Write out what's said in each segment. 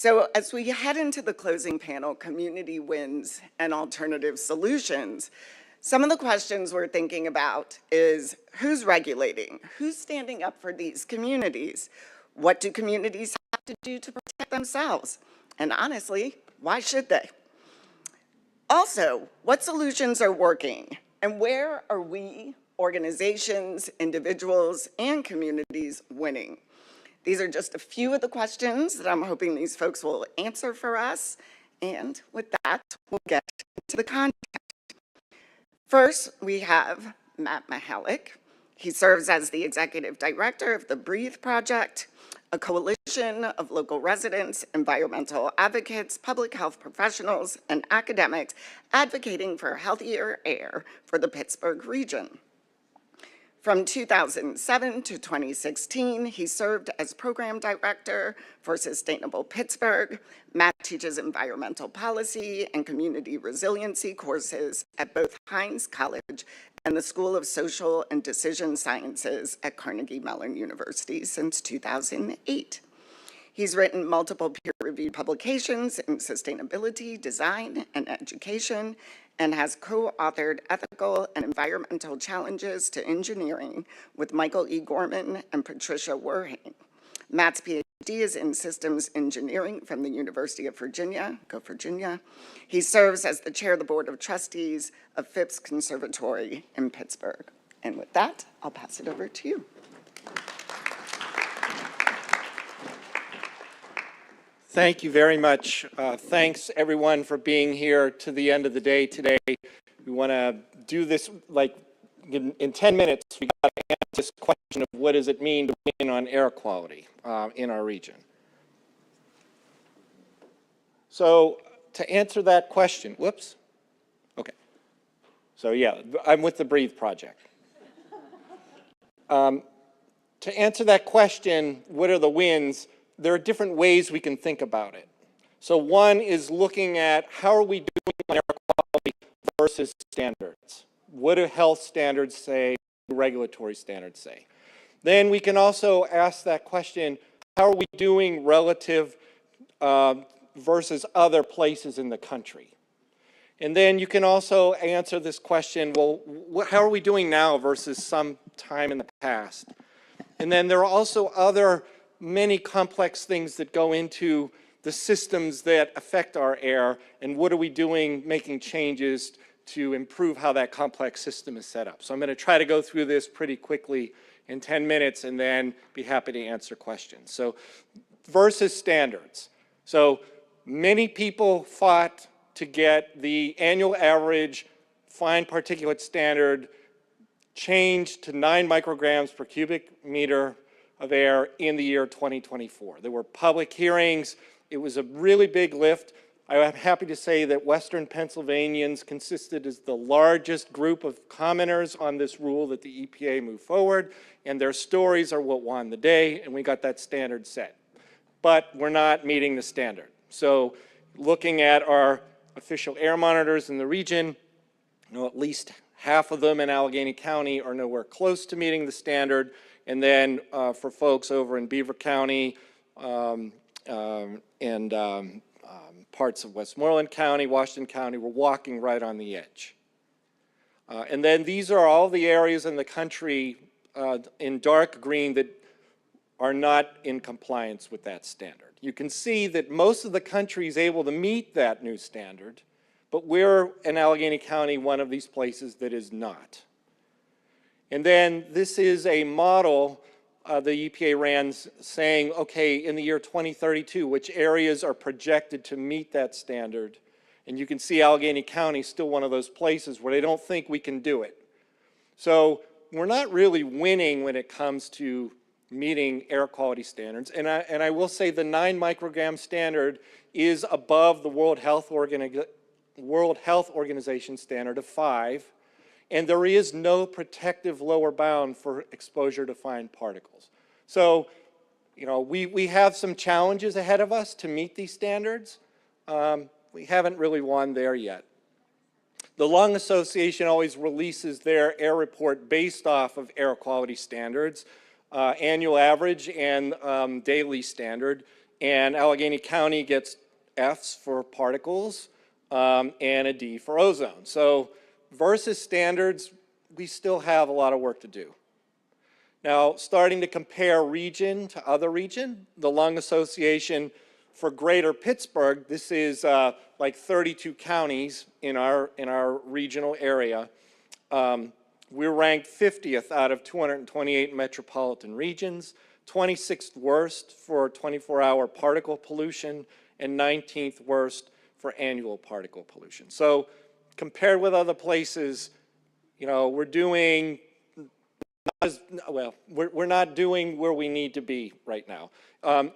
So as we head into the closing panel, community wins and alternative solutions, some of the questions we're thinking about is who's regulating? Who's standing up for these communities? What do communities have to do to protect themselves? And honestly, why should they? Also, what solutions are working? And where are we, organizations, individuals, and communities winning? These are just a few of the questions that I'm hoping these folks will answer for us. And with that, we'll get into the content. First, we have Matt Mehalik. He serves as the executive director of the Breathe Project, a coalition of local residents, environmental advocates, public health professionals, and academics advocating for healthier air for the Pittsburgh region. From 2007 to 2016, he served as program director for Sustainable Pittsburgh. Matt teaches environmental policy and community resiliency courses at both Hines College and the School of Social and Decision Sciences at Carnegie Mellon University since 2008. He's written multiple peer-reviewed publications in sustainability, design, and education, and has co-authored Ethical and Environmental Challenges to Engineering with Michael E. Gorman and Patricia DeMarco. Matt's PhD is in systems engineering from the University of Virginia, go Virginia. He serves as the chair of the board of trustees of Phipps Conservatory in Pittsburgh. And with that, I'll pass it over to you. Thank you very much. Thanks everyone for being here to the end of the day today. We want to do this like in 10 minutes. We got to answer this question of what does it mean to win on air quality in our region. So to answer that question, whoops. Okay. So yeah, I'm with the Breathe Project. To answer that question, what are the wins? There are different ways we can think about it. So one is looking at how are we doing on air quality versus standards. What do health standards say? What do regulatory standards say? Then we can also ask that question, how are we doing relative versus other places in the country? And then you can also answer this question, well, how are we doing now versus some time in the past? And then there are also many complex things that go into the systems that affect our air, and what are we doing making changes to improve how that complex system is set up. So I'm going to try to go through this pretty quickly in 10 minutes and then be happy to answer questions. So versus standards. So many people fought to get the annual average fine particulate standard changed to 9 micrograms per cubic meter of air in the year 2024. There were public hearings. It was a really big lift. I am happy to say that Western Pennsylvanians consisted as the largest group of commenters on this rule that the EPA moved forward, and their stories are what won the day, and we got that standard set. But we're not meeting the standard. So looking at our official air monitors in the region, at least half of them in Allegheny County are nowhere close to meeting the standard. And then for folks over in Beaver County and parts of Westmoreland County, Washington County, we're walking right on the edge. And then these are all the areas in the country in dark green that are not in compliance with that standard. You can see that most of the country is able to meet that new standard, but we're in Allegheny County, one of these places that is not. And then this is a model the EPA ran saying, okay, in the year 2032, which areas are projected to meet that standard? And you can see Allegheny County is still one of those places where they don't think we can do it. So we're not really winning when it comes to meeting air quality standards. And I will say the 9 microgram standard is above the World Health Organization standard of 5. And there is no protective lower bound for exposure to fine particles. So, you know, we have some challenges ahead of us to meet these standards. We haven't really won there yet. The Lung Association always releases their air report based off of air quality standards, annual average and daily standard. And Allegheny County gets Fs for particles and a D for ozone. So versus standards, we still have a lot of work to do. Now, starting to compare region to other region, the Lung Association for Greater Pittsburgh, this is like 32 counties in our regional area. We're ranked 50th out of 228 metropolitan regions, 26th worst for 24-hour particle pollution, and 19th worst for annual particle pollution. So compared with other places, you know, we're doing we're not doing where we need to be right now.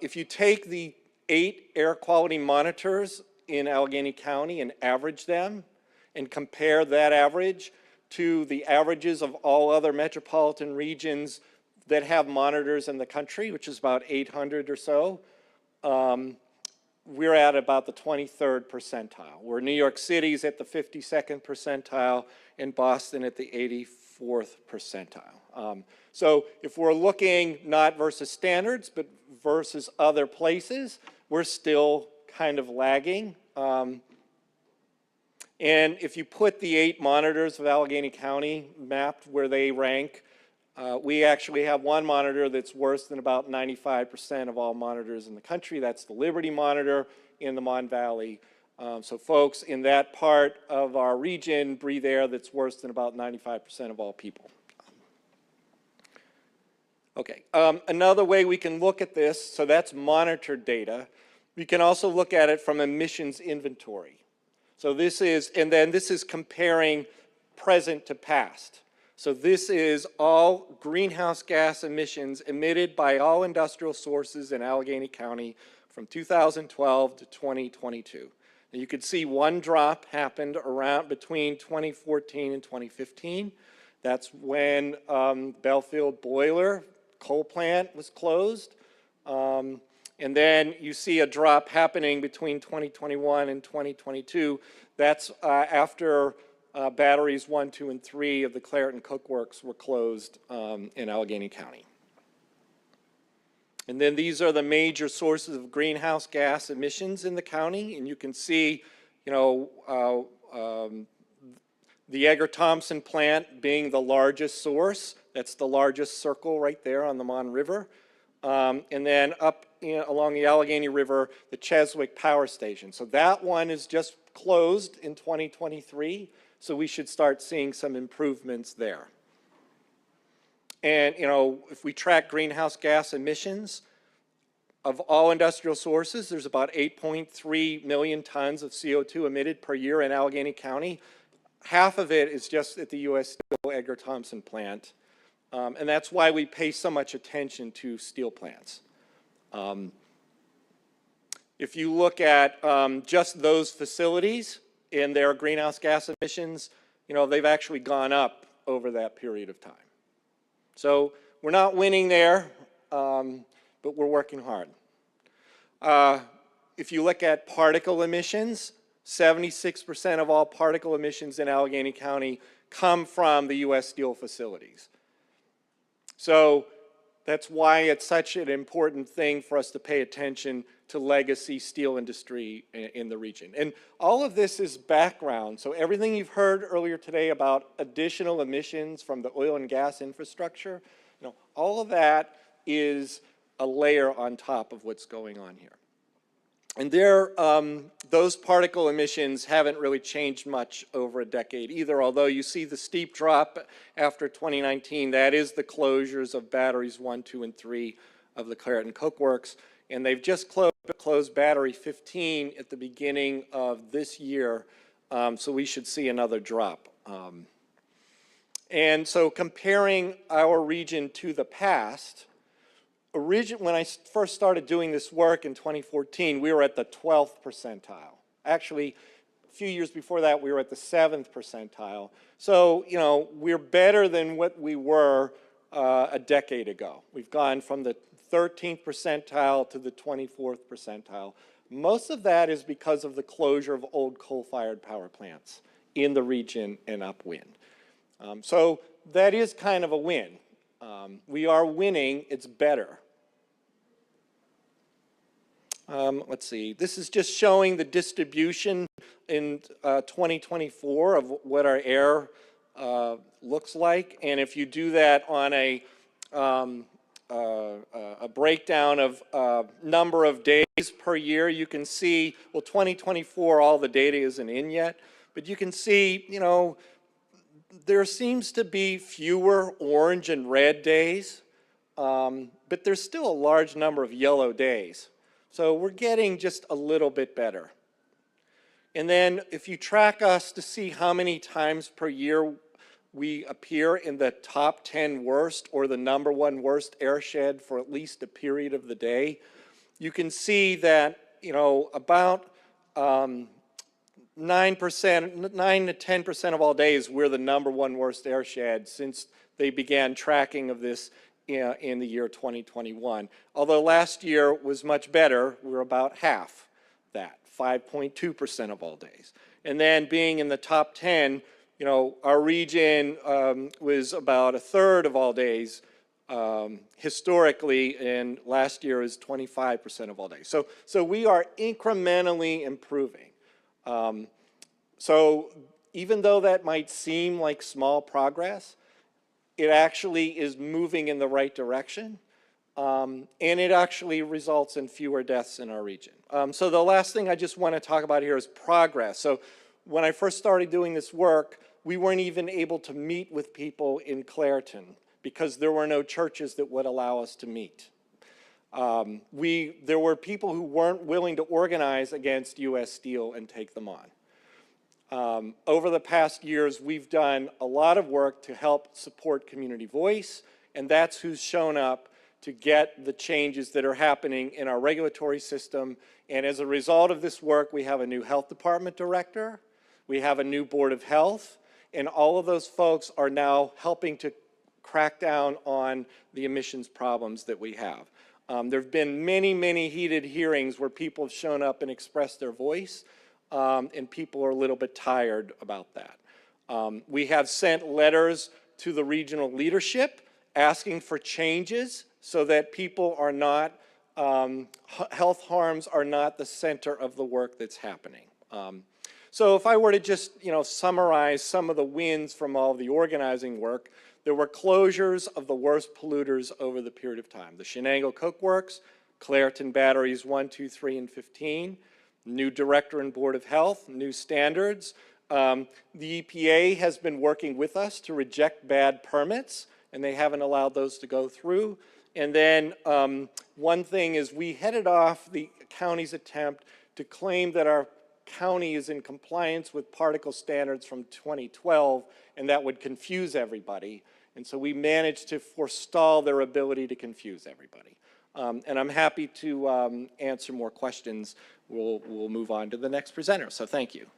If you take the 8 air quality monitors in Allegheny County and average them and compare that average to the averages of all other metropolitan regions that have monitors in the country, which is about 800 or so, we're at about the 23rd percentile, where New York City's at the 52nd percentile and Boston at the 84th percentile. So if we're looking not versus standards, but versus other places, we're still kind of lagging. And if you put the 8 monitors of Allegheny County mapped where they rank, we actually have one monitor that's worse than about 95% of all monitors in the country. That's the Liberty monitor in the Mon Valley. So folks in that part of our region breathe air that's worse than about 95% of all people. Okay, another way we can look at this, so that's monitored data. We can also look at it from emissions inventory. So this is, and then this is comparing present to past. So this is all greenhouse gas emissions emitted by all industrial sources in Allegheny County from 2012 to 2022. And you could see one drop happened around between 2014 and 2015. That's when Belfield Boiler coal plant was closed. And then you see a drop happening between 2021 and 2022. That's after batteries 1, 2, and 3 of the Clairton Cook Works were closed in Allegheny County. And then these are the major sources of greenhouse gas emissions in the county. And you can see, you know, the Egger-Thompson plant being the largest source. That's the largest circle right there on the Mon River. And then up along the Allegheny River, the Cheswick Power Station. So that one is just closed in 2023. So we should start seeing some improvements there. And, you know, if we track greenhouse gas emissions of all industrial sources, there's about 8.3 million tons of CO2 emitted per year in Allegheny County. Half of it is just at the U.S. Steel Egger-Thompson plant. And that's why we pay so much attention to steel plants. If you look at just those facilities and their greenhouse gas emissions, you know, they've actually gone up over that period of time. So we're not winning there, but we're working hard. If you look at particle emissions, 76% of all particle emissions in Allegheny County come from the U.S. Steel facilities. So that's why it's such an important thing for us to pay attention to legacy steel industry in the region. And all of this is background. So everything you've heard earlier today about additional emissions from the oil and gas infrastructure, you know, all of that is a layer on top of what's going on here. And those particle emissions haven't really changed much over a decade either, although you see the steep drop after 2019. That is the closures of batteries 1, 2, and 3 of the Clairton Coke Works. And they've just closed battery 15 at the beginning of this year, so we should see another drop. And so comparing our region to the past, when I first started doing this work in 2014, we were at the 12th percentile. Actually, a few years before that, we were at the 7th percentile. So, you know, we're better than what we were a decade ago. We've gone from the 13th percentile to the 24th percentile. Most of that is because of the closure of old coal-fired power plants in the region and upwind. So that is kind of a win. We are winning, it's better. Let's see, this is just showing the distribution in 2024 of what our air looks like. And if you do that on a breakdown of number of days per year, you can see, well, 2024, all the data isn't in yet, but you can see, you know, there seems to be fewer orange and red days, but there's still a large number of yellow days. So we're getting just a little bit better. And then if you track us to see how many times per year we appear in the top 10 worst or the #1 worst airshed for at least a period of the day, you can see that, you know, about 9% 9 to 10% of all days we're the #1 worst airshed since they began tracking of this in the year 2021. Although last year was much better, we were about half that, 5.2% of all days. And then being in the top 10, you know, our region was about a third of all days historically, and last year was 25% of all days. So we are incrementally improving. So even though that might seem like small progress, it actually is moving in the right direction, and it actually results in fewer deaths in our region. So the last thing I just want to talk about here is progress. So when I first started doing this work, we weren't even able to meet with people in Clairton because there were no churches that would allow us to meet. There were people who weren't willing to organize against U.S. Steel and take them on. Over the past years, we've done a lot of work to help support community voice, and that's who's shown up to get the changes that are happening in our regulatory system. And as a result of this work, we have a new health department director, we have a new board of health, and all of those folks are now helping to crack down on the emissions problems that we have. There have been many, many heated hearings where people have shown up and expressed their voice. And people are a little bit tired about that. We have sent letters to the regional leadership asking for changes so that people are not, health harms are not the center of the work that's happening. So if I were to just, you know, summarize some of the wins from all of the organizing work, there were closures of the worst polluters over the period of time. The Shenango Coke Works, Clairton Batteries 1, 2, 3, and 15, new director and board of health, new standards. The EPA has been working with us to reject bad permits, and they haven't allowed those to go through. And then one thing is we headed off the county's attempt to claim that our county is in compliance with particle standards from 2012, and that would confuse everybody. And so we managed to forestall their ability to confuse everybody. And I'm happy to answer more questions. We'll move on to the next presenter. So thank you.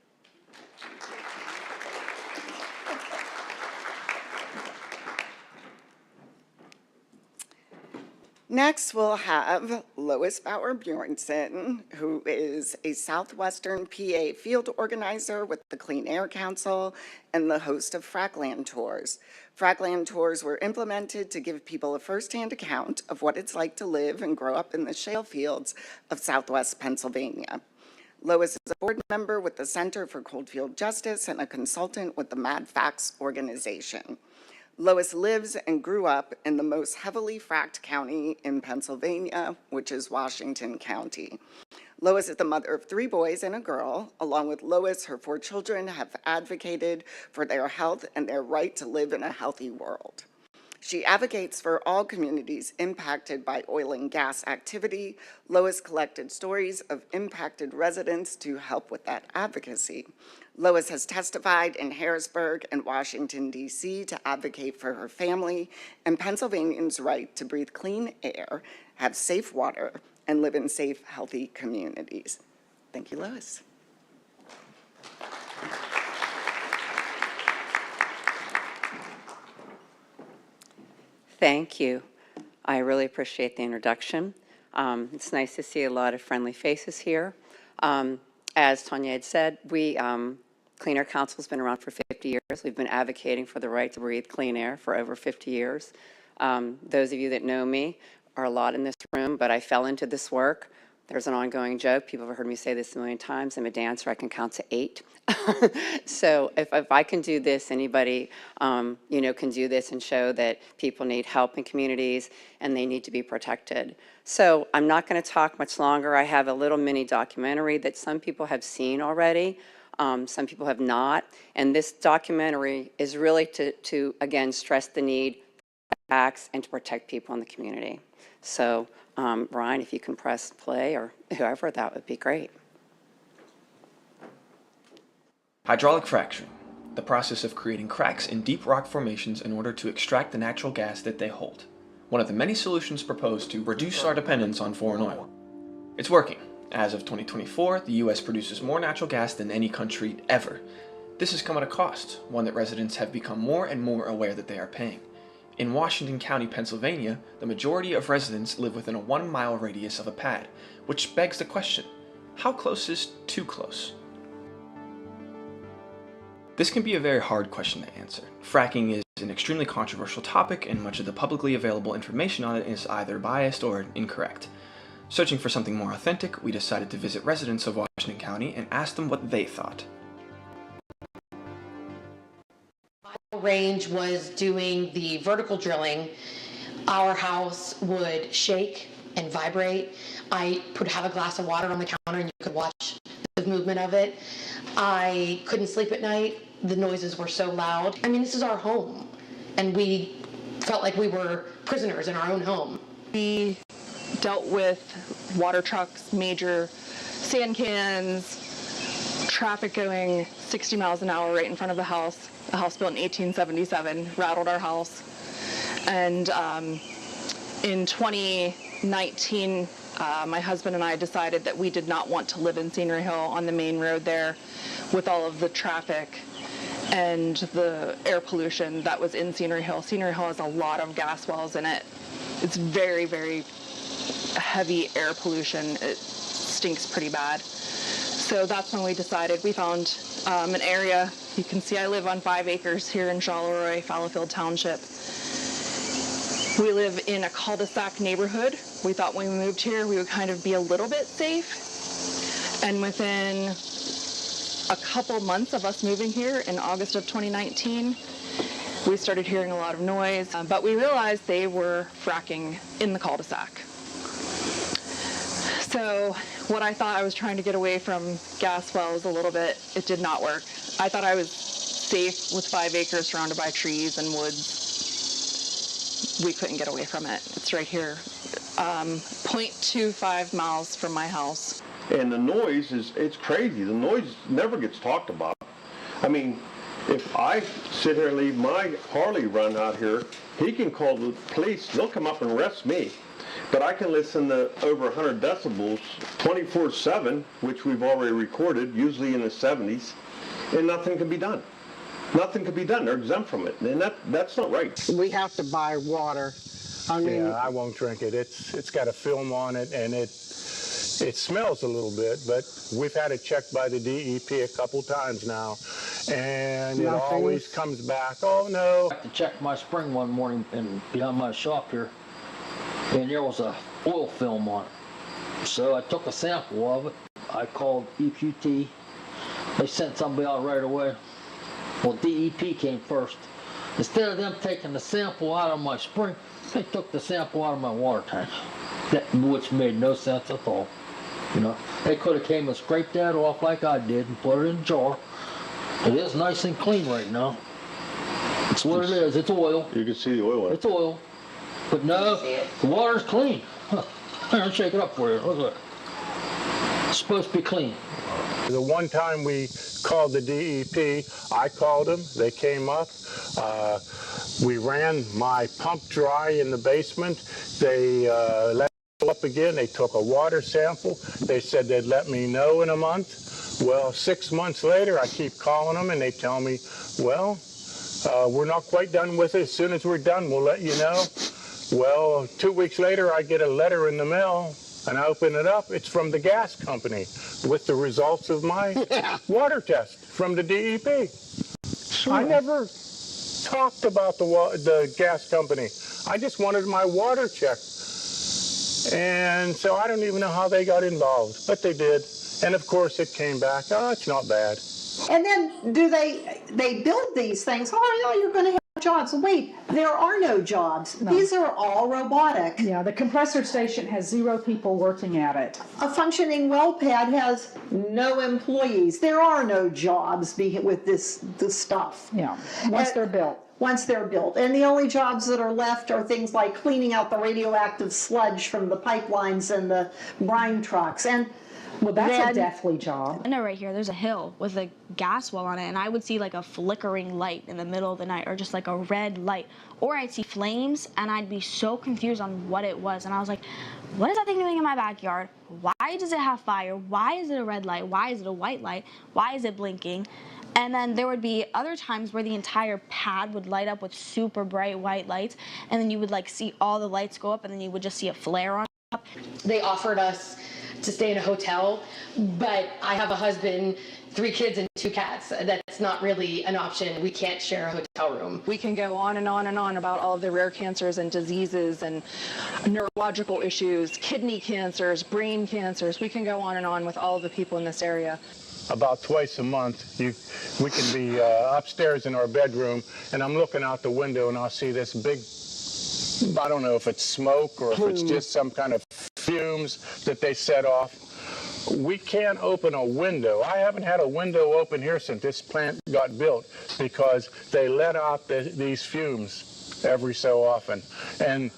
Next, we'll have Lois Bauer-Bjornson, who is a Southwestern PA field organizer with the Clean Air Council and the host of Frackland Tours. Frackland Tours were implemented to give people a firsthand account of what it's like to live and grow up in the shale fields of Southwest Pennsylvania. Lois is a board member with the Center for Coldfield Justice and a consultant with the Mad Facts organization. Lois lives and grew up in the most heavily fracked county in Pennsylvania, which is Washington County. Lois is the mother of 3 boys and a girl. Along with Lois, her 4 children have advocated for their health and their right to live in a healthy world. She advocates for all communities impacted by oil and gas activity. Lois collected stories of impacted residents to help with that advocacy. Lois has testified in Harrisburg and Washington, D.C. to advocate for her family and Pennsylvanians' right to breathe clean air, have safe water, and live in safe, healthy communities. Thank you, Lois. Thank you. I really appreciate the introduction. It's nice to see a lot of friendly faces here. As Tanya had said, Clean Air Council has been around for 50 years. We've been advocating for the right to breathe clean air for over 50 years. Those of you that know me are a lot in this room, but I fell into this work There's an ongoing joke. People have heard me say this a million times. I'm a dancer. I can count to 8. So if I can do this, anybody, can do this and show that people need help in communities and they need to be protected. So I'm not going to talk much longer. I have a little mini documentary that some people have seen already. Some people have not. And this documentary is really to again, stress the need for acts and to protect people in the community. So Ryan, if you can press play, or whoever, that would be great. Hydraulic fracturing, the process of creating cracks in deep rock formations in order to extract the natural gas that they hold. One of the many solutions proposed to reduce our dependence on foreign oil. It's working. As of 2024, the U.S. produces more natural gas than any country ever. This has come at a cost, one that residents have become more and more aware that they are paying. In Washington County, Pennsylvania, the majority of residents live within a 1-mile radius of a pad, which begs the question, how close is too close? This can be a very hard question to answer. Fracking is an extremely controversial topic, and much of the publicly available information on it is either biased or incorrect. Searching for something more authentic, we decided to visit residents of Washington County and ask them what they thought. Range was doing the vertical drilling. Our house would shake and vibrate. I would have a glass of water on the counter and you could watch the movement of it. I couldn't sleep at night. The noises were so loud. I mean, this is our home, and we felt like we were prisoners in our own home. We dealt with water trucks, major sand cans, traffic going 60 miles an hour right in front of the house. A house built in 1877 rattled our house. And in 2019, my husband and I decided that we did not want to live in Scenery Hill on the main road there with all of the traffic and the air pollution that was in Scenery Hill. Scenery Hill has a lot of gas wells in it. It's very, very heavy air pollution. It stinks pretty bad. So that's when we decided. We found an area. You can see I live on 5 acres here in Charleroi, Fallowfield Township. We live in a cul-de-sac neighborhood. We thought when we moved here we would kind of be a little bit safe. And within a couple months of us moving here in August of 2019, we started hearing a lot of noise, but we realized they were fracking in the cul-de-sac. So what I thought I was trying to get away from gas wells a little bit, it did not work. I thought I was safe with 5 acres surrounded by trees and woods. We couldn't get away from it. It's right here, 0.25 miles from my house. And the noise it's crazy. The noise never gets talked about. I mean, if I sit here and leave my Harley run out here, he can call the police. They'll come up and arrest me. But I can listen to over 100 decibels 24/7, which we've already recorded, usually in the 70s, and nothing can be done. Nothing can be done. They're exempt from it, and that's not right. We have to buy water. I mean, yeah, I won't drink it. It's got a film on it, and it smells a little bit, but we've had it checked by the DEP a couple times now, and it always comes back, oh no. I had to check my spring one morning and behind my shop here, and there was a oil film on it. So I took a sample of it. I called EQT. They sent somebody out right away. Well, DEP came first. Instead of them taking the sample out of my spring, they took the sample out of my water tank, which made no sense at all. You know, they could have came and scraped that off like I did and put it in a jar. It is nice and clean right now. It's what it is. It's oil. You can see the oil. It's oil. But no, the water's clean. Huh. I'll shake it up for you. Look at it. It's supposed to be clean. The one time we called the DEP, I called them, they came up. We ran my pump dry in the basement. They let it go up again. They took a water sample. They said they'd let me know in a month. Well, 6 months later, I keep calling them and they tell me, well, we're not quite done with it. As soon as we're done, we'll let you know. Well, 2 weeks later, I get a letter in the mail. And I open it up, it's from the gas company with the results of my water test from the DEP. Sure. I never talked about the gas company. I just wanted my water checked. And so I don't even know how they got involved, but they did. And of course it came back, oh, it's not bad. And then do they build these things? Oh, no, you're going to have jobs. Wait, there are no jobs. No. These are all robotic. Yeah, the compressor station has 0 people working at it. A functioning well pad has no employees. There are no jobs with this stuff. Yeah, once they're built. Once they're built. And the only jobs that are left are things like cleaning out the radioactive sludge from the pipelines and the brine trucks. And well, that's a deathly job. I know right here, there's a hill with a gas well on it, and I would see like a flickering light in the middle of the night, or just like a red light. Or I'd see flames, and I'd be so confused on what it was. And I was like, what is that thing doing in my backyard? Why does it have fire? Why is it a red light? Why is it a white light? Why is it blinking? And then there would be other times where the entire pad would light up with super bright white lights, and then you would like see all the lights go up, and then you would just see a flare on top. They offered us to stay in a hotel, but I have a husband, 3 kids, and 2 cats. That's not really an option. We can't share a hotel room. We can go on and on and on about all of the rare cancers and diseases and neurological issues, kidney cancers, brain cancers. We can go on and on with all of the people in this area. About twice a month, we can be upstairs in our bedroom, and I'm looking out the window and I'll see this big, I don't know if it's smoke or if it's just some kind of fumes that they set off. We can't open a window. I haven't had a window open here since this plant got built because they let out these fumes every so often. And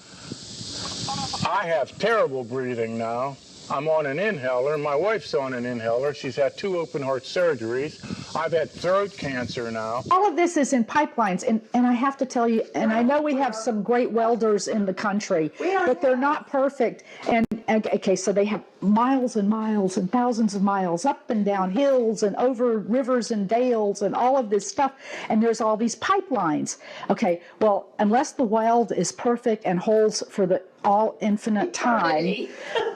I have terrible breathing now. I'm on an inhaler. My wife's on an inhaler. She's had 2 open heart surgeries. I've had throat cancer now. All of this is in pipelines, and I have to tell you, and I know we have some great welders in the country, but they're not perfect. And okay, so they have miles and miles and thousands of miles up and down hills and over rivers and dales and all of this stuff, and there's all these pipelines. Okay, well, unless the weld is perfect and holds for the all infinite time,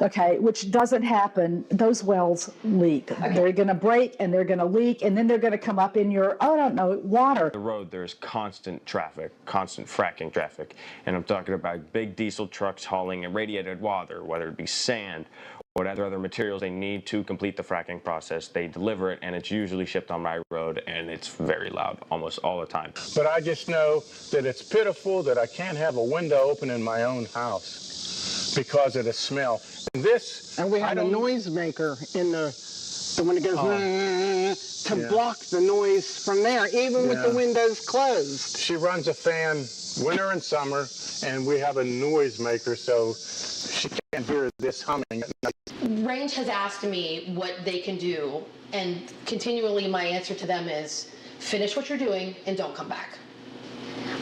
okay, which doesn't happen, those wells leak. Okay. They're going to break and they're going to leak, and then they're going to come up in your, oh, I don't know, water. The road, there's constant traffic, constant fracking traffic, and I'm talking about big diesel trucks hauling irradiated water, whether it be sand, whatever other materials they need to complete the fracking process. They deliver it, and it's usually shipped on my road, and it's very loud almost all the time. But I just know that it's pitiful that I can't have a window open in my own house because of the smell. And we have a noise maker in the one that goes to block the noise from there, even with the windows closed. She runs a fan winter and summer, and we have a noise maker, so she can't hear this humming at night. Range has asked me what they can do, and continually my answer to them is, finish what you're doing and don't come back.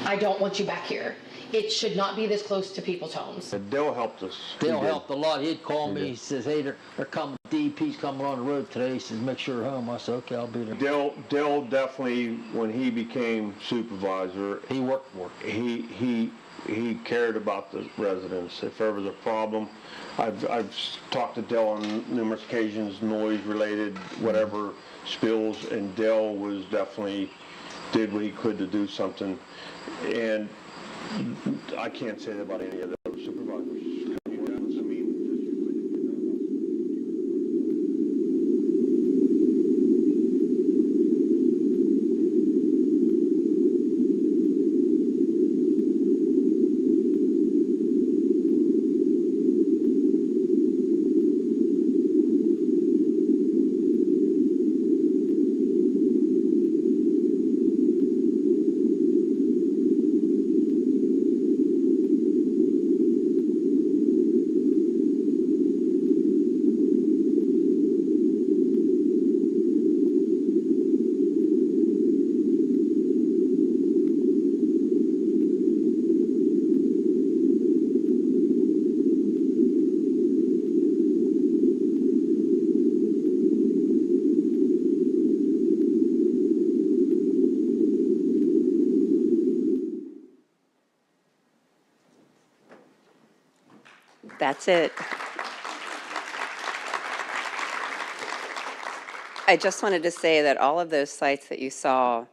I don't want you back here. It should not be this close to people's homes. Dale helped us. Dale helped a lot. He'd call me. He says, hey, they're coming. DEP's coming on the road today. He says, make sure you're home. I said, okay, I'll be there. Dale definitely, when he became supervisor, he worked for it. He cared about the residents. If there was a problem, I've talked to Dale on numerous occasions, noise related, whatever spills, and Dale was definitely did what he could to do something. And I can't say that about any of the other supervisors. That's it. I just wanted to say that all of those sites that you saw,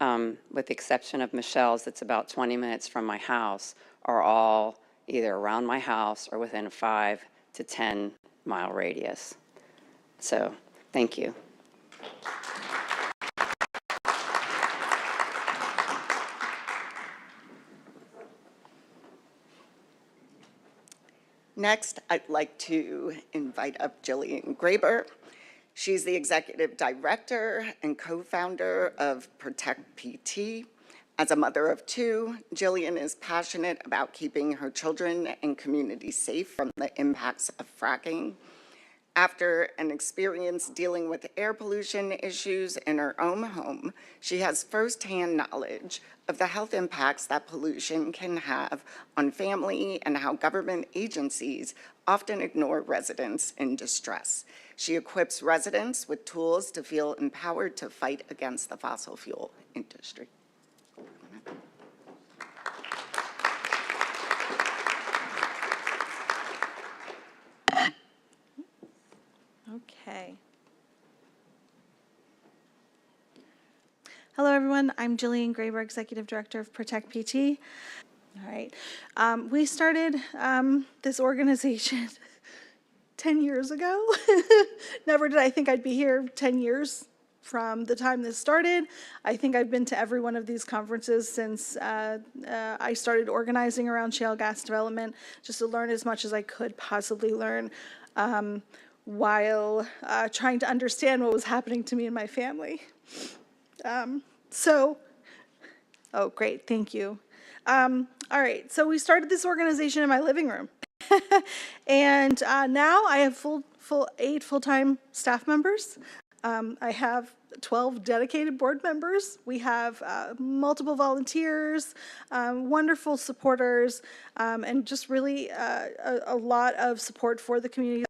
with the exception of Michelle's, that's about 20 minutes from my house, are all either around my house or within a 5 to 10 mile radius. So, thank you. Next, I'd like to invite up Jillian Graber. She's the executive director and co-founder of Protect PT. As a mother of 2, Jillian is passionate about keeping her children and community safe from the impacts of fracking. After an experience dealing with air pollution issues in her own home, she has firsthand knowledge of the health impacts that pollution can have on family and how government agencies often ignore residents in distress. She equips residents with tools to feel empowered to fight against the fossil fuel industry. Okay. Hello, everyone. I'm Jillian Graber, Executive Director of Protect PT. All right. We started this organization 10 years ago. Never did I think I'd be here 10 years from the time this started. I think I've been to every one of these conferences since I started organizing around shale gas development, just to learn as much as I could possibly learn while trying to understand what was happening to me and my family. Oh, great, thank you. All right, so we started this organization in my living room. And now I have 8 full-time staff members. I have 12 dedicated board members. We have multiple volunteers, wonderful supporters, and just really a lot of support for the community that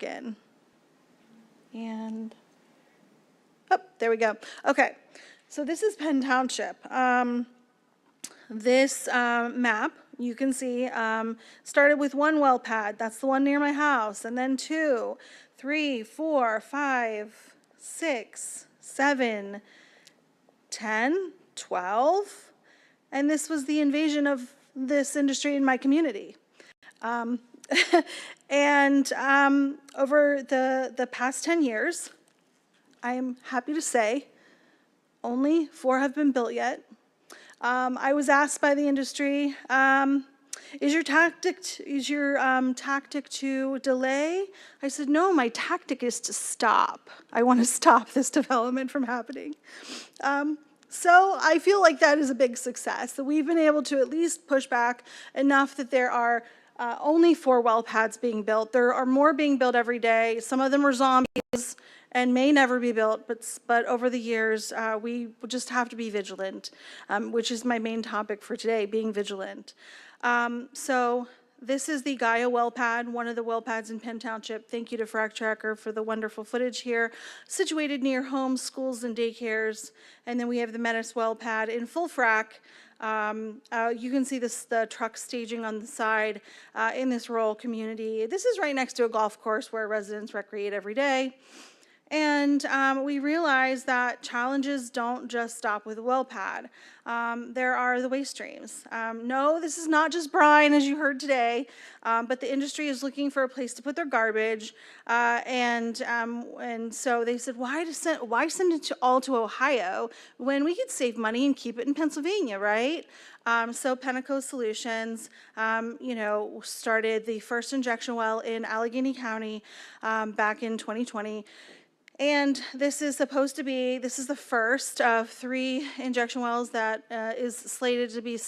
we work in. And, oh, there we go. Okay, so this is Penn Township. This map, you can see, started with 1 well pad. That's the one near my house. And then 2, 3, 4, 5, 6, 7, 10, 12. And this was the invasion of this industry in my community. And over the past 10 years, I am happy to say only 4 have been built yet. I was asked by the industry, is your tactic to delay? I said, no, my tactic is to stop. I want to stop this development from happening. So I feel like that is a big success, that we've been able to at least push back enough that there are only 4 well pads being built. There are more being built every day. Some of them are zombies and may never be built, but over the years, we just have to be vigilant, which is my main topic for today, being vigilant. So this is the Gaia well pad, one of the well pads in Penn Township. Thank you to Frack Tracker for the wonderful footage here, situated near homes, schools, and daycares. And then we have the Menace well pad in full frack. You can see the truck staging on the side in this rural community. This is right next to a golf course where residents recreate every day. And we realize that challenges don't just stop with a well pad. There are the waste streams. No, this is not just brine, as you heard today, but the industry is looking for a place to put their garbage. And so they said, why send it all to Ohio when we could save money and keep it in Pennsylvania, right? So Penteco Solutions, started the first injection well in Allegheny County back in 2020. And this is supposed to be, this is the first of 3 injection wells that is slated to be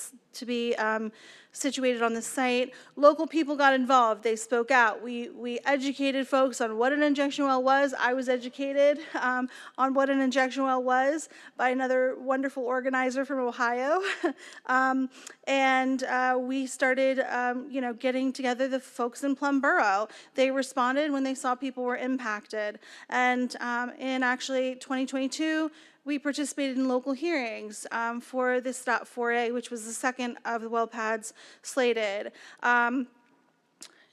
situated on the site. Local people got involved. They spoke out. We educated folks on what an injection well was. I was educated on what an injection well was by another wonderful organizer from Ohio. And we started, getting together the folks in Plum Borough. They responded when they saw people were impacted. And in actually 2022, we participated in local hearings for this SWPA, which was the second of the well pads slated.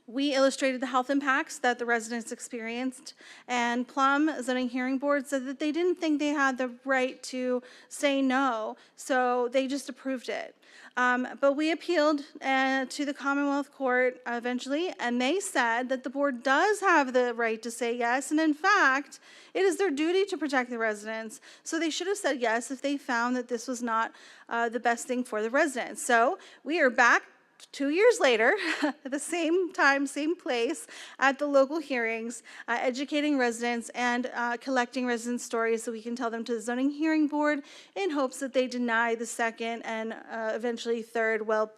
We illustrated the health impacts that the residents experienced, and Plum Zoning Hearing Board said that they didn't think they had the right to say no, so they just approved it. But we appealed to the Commonwealth Court eventually, and they said that the board does have the right to say yes, and in fact, it is their duty to protect the residents. So they should have said yes if they found that this was not the best thing for the residents. So we are back 2 years later, at the same time, same place, at the local hearings, educating residents and collecting resident stories so we can tell them to the Zoning Hearing Board in hopes that they deny the second and eventually third well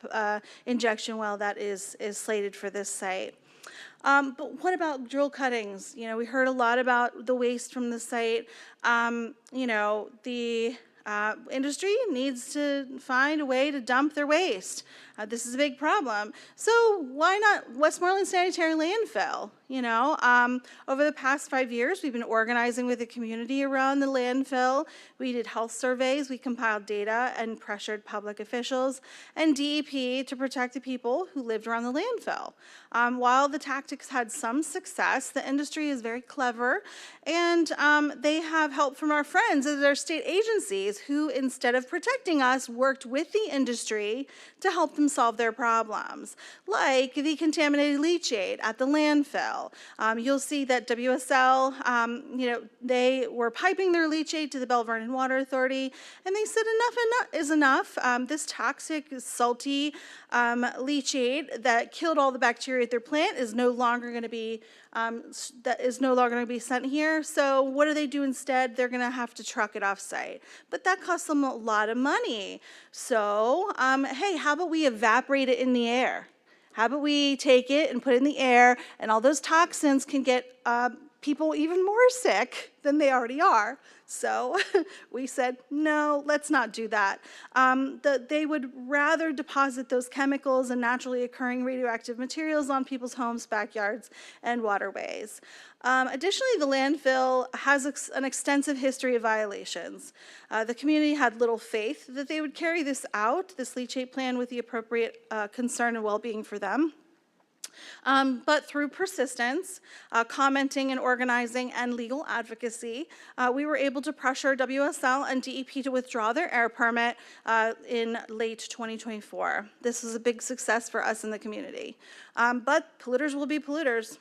injection well that is slated for this site. But what about drill cuttings? You know, we heard a lot about the waste from the site. You know, the industry needs to find a way to dump their waste. This is a big problem. So why not Westmoreland Sanitary Landfill? You know, over the past 5 years, we've been organizing with the community around the landfill. We did health surveys, we compiled data and pressured public officials and DEP to protect the people who lived around the landfill. While the tactics had some success, the industry is very clever, and they have help from our friends at our state agencies who, instead of protecting us, worked with the industry to help them solve their problems, like the contaminated leachate at the landfill. You'll see that WSL, you know, they were piping their leachate to the Belle Vernon Water Authority, and they said enough is enough. This toxic, salty leachate that killed all the bacteria at their plant is no longer going to be sent here. So what do they do instead? They're going to have to truck it off site, but that costs them a lot of money. So hey, how about we evaporate it in the air? How about we take it and put it in the air, and all those toxins can get people even more sick than they already are. So we said, no, let's not do that. They would rather deposit those chemicals and naturally occurring radioactive materials on people's homes, backyards, and waterways. Additionally, the landfill has an extensive history of violations. The community had little faith that they would carry this out, this leachate plan, with the appropriate concern and well-being for them. But through persistence, commenting and organizing, and legal advocacy, we were able to pressure WSL and DEP to withdraw their air permit in late 2024. This was a big success for us in the community. But polluters will be polluters.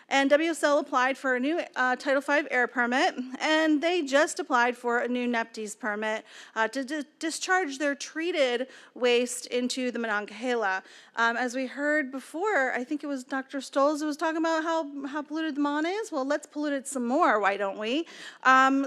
And WSL applied for a new Title V air permit, and they just applied for a new NEPDES permit to discharge their treated waste into the Monongahela. As we heard before, I think it was Dr. Stolz who was talking about how polluted the Mon is. Well, let's pollute it some more, why don't we?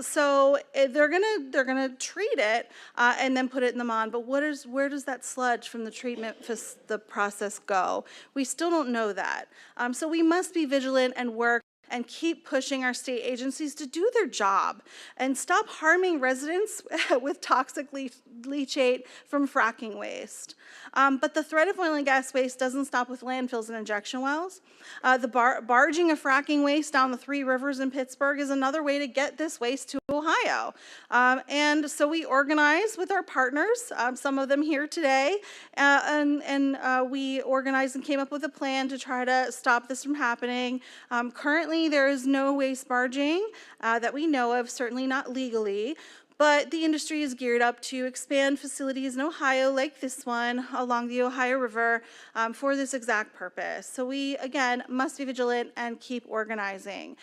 So they're gonna treat it and then put it in the Mon. But where does that sludge from the treatment the process go? We still don't know that. So we must be vigilant and work and keep pushing our state agencies to do their job and stop harming residents with toxic leachate from fracking waste. But the threat of oil and gas waste doesn't stop with landfills and injection wells. The barging of fracking waste down the Three Rivers in Pittsburgh is another way to get this waste to Ohio. And so we organized with our partners, some of them here today, and we organized and came up with a plan to try to stop this from happening. Currently, there is no waste barging that we know of, certainly not legally. But the industry is geared up to expand facilities in Ohio, like this one, along the Ohio River for this exact purpose. So we, again, must be vigilant and keep organizing.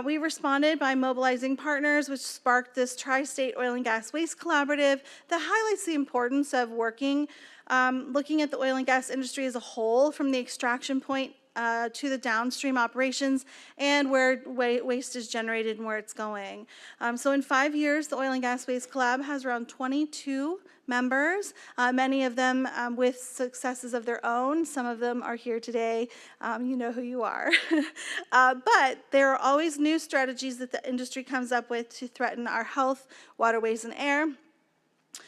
We responded by mobilizing partners, which sparked this Tri-State Oil and Gas Waste Collaborative that highlights the importance of looking at the oil and gas industry as a whole, from the extraction point to the downstream operations and where waste is generated and where it's going. So in 5 years, the Oil and Gas Waste Collab has around 22 members, many of them with successes of their own. Some of them are here today. You know who you are. But there are always new strategies that the industry comes up with to threaten our health, waterways, and air.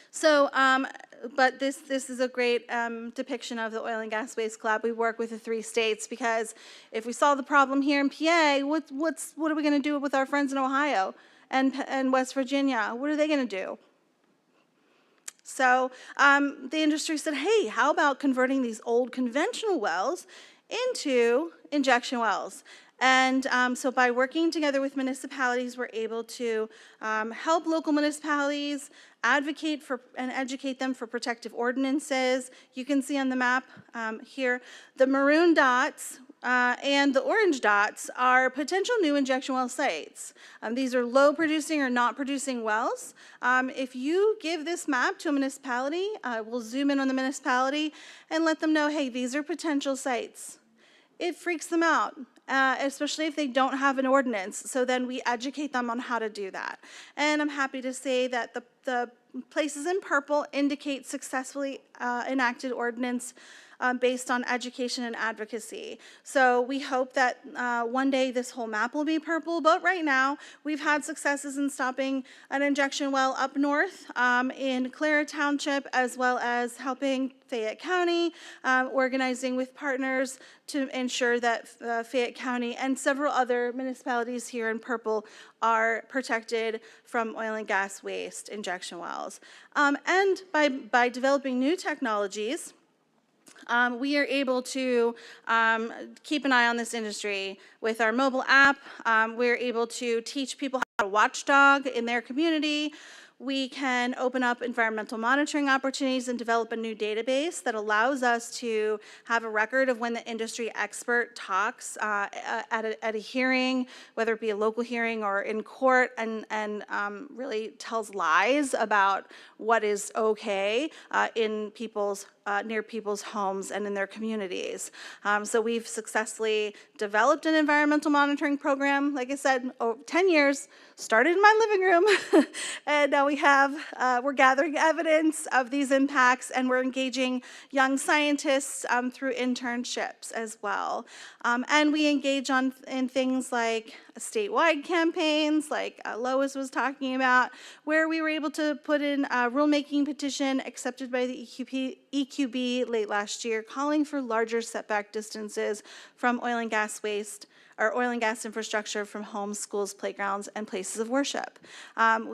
So, but this is a great depiction of the Oil and Gas Waste Collab. We work with the 3 states because if we solve the problem here in PA, what are we going to do with our friends in Ohio and West Virginia? What are they going to do? So the industry said, hey, how about converting these old conventional wells into injection wells. And so by working together with municipalities, we're able to help local municipalities advocate for and educate them for protective ordinances. You can see on the map here, the maroon dots and the orange dots are potential new injection well sites. These are low producing or not producing wells. If you give this map to a municipality, we'll zoom in on the municipality and let them know, hey, these are potential sites. It freaks them out, especially if they don't have an ordinance. So then we educate them on how to do that. And I'm happy to say that the places in purple indicate successfully enacted ordinance based on education and advocacy. So we hope that one day this whole map will be purple, but right now we've had successes in stopping an injection well up north in Clara Township, as well as helping Fayette County, organizing with partners to ensure that Fayette County and several other municipalities here in purple are protected from oil and gas waste injection wells. And by developing new technologies, we are able to keep an eye on this industry. With our mobile app, we're able to teach people how to watchdog in their community. We can open up environmental monitoring opportunities and develop a new database that allows us to have a record of when the industry expert talks at a hearing, whether it be a local hearing or in court, and really tells lies about what is okay in people's near people's homes and in their communities. So we've successfully developed an environmental monitoring program, like I said, 10 years, started in my living room, and now we're gathering evidence of these impacts, and we're engaging young scientists through internships as well. And we engage in things like statewide campaigns, like Lois was talking about, where we were able to put in a rulemaking petition accepted by the EQB late last year, calling for larger setback distances from oil and gas waste or oil and gas infrastructure from homes, schools, playgrounds, and places of worship.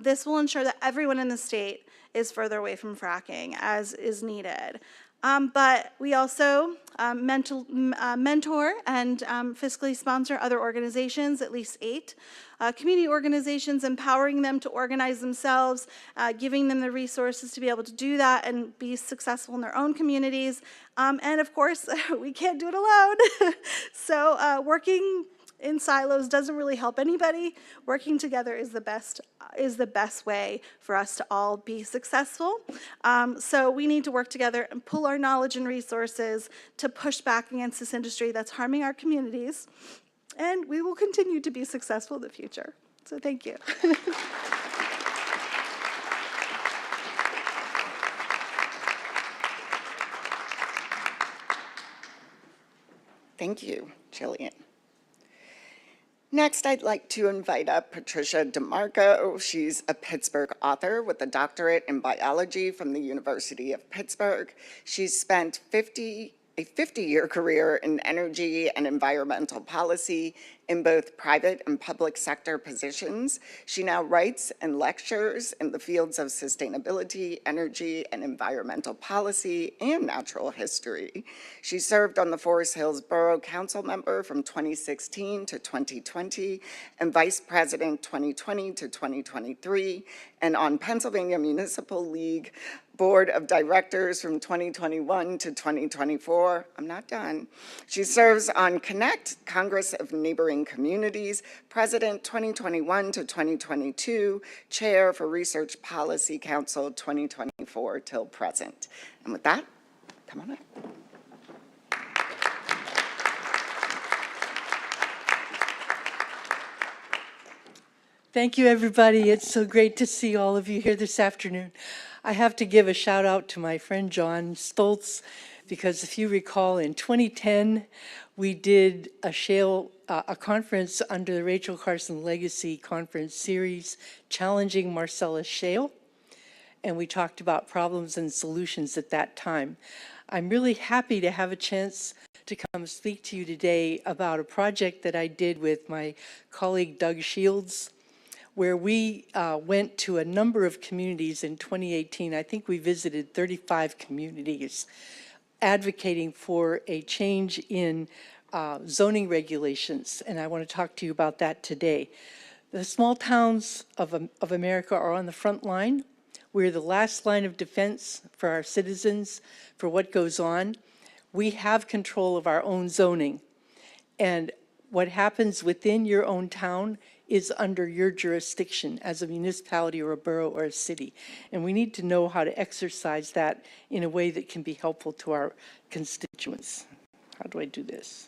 This will ensure that everyone in the state is further away from fracking as is needed. But we also mentor and fiscally sponsor other organizations, at least 8 community organizations, empowering them to organize themselves, giving them the resources to be able to do that and be successful in their own communities. And of course, we can't do it alone. So working in silos doesn't really help anybody. Working together is the best way for us to all be successful. So we need to work together and pool our knowledge and resources to push back against this industry that's harming our communities. And we will continue to be successful in the future. So thank you. Thank you, Jillian. Next, I'd like to invite up Patricia DeMarco. She's a Pittsburgh author with a doctorate in biology from the University of Pittsburgh. She's spent a 50-year career in energy and environmental policy in both private and public sector positions. She now writes and lectures in the fields of sustainability, energy and environmental policy, and natural history. She served on the Forest Hills Borough Council member from 2016 to 2020, and Vice President 2020 to 2023, and on Pennsylvania Municipal League Board of Directors from 2021 to 2024. I'm not done. She serves on Connect, Congress of Neighboring Communities, President 2021 to 2022, Chair for Research Policy Council 2024 till present. And with that, come on up. Thank you, everybody. It's so great to see all of you here this afternoon. I have to give a shout out to my friend John Stoltz, because if you recall, in 2010, we did a Shale, a conference under the Rachel Carson Legacy Conference Series, Challenging Marcellus Shale, and we talked about problems and solutions at that time. I'm really happy to have a chance to come speak to you today about a project that I did with my colleague Doug Shields, where we went to a number of communities in 2018. I think we visited 35 communities advocating for a change in zoning regulations, and I want to talk to you about that today. The small towns of America are on the front line. We're the last line of defense for our citizens, for what goes on. We have control of our own zoning, and what happens within your own town is under your jurisdiction as a municipality or a borough or a city. And we need to know how to exercise that in a way that can be helpful to our constituents. How do I do this?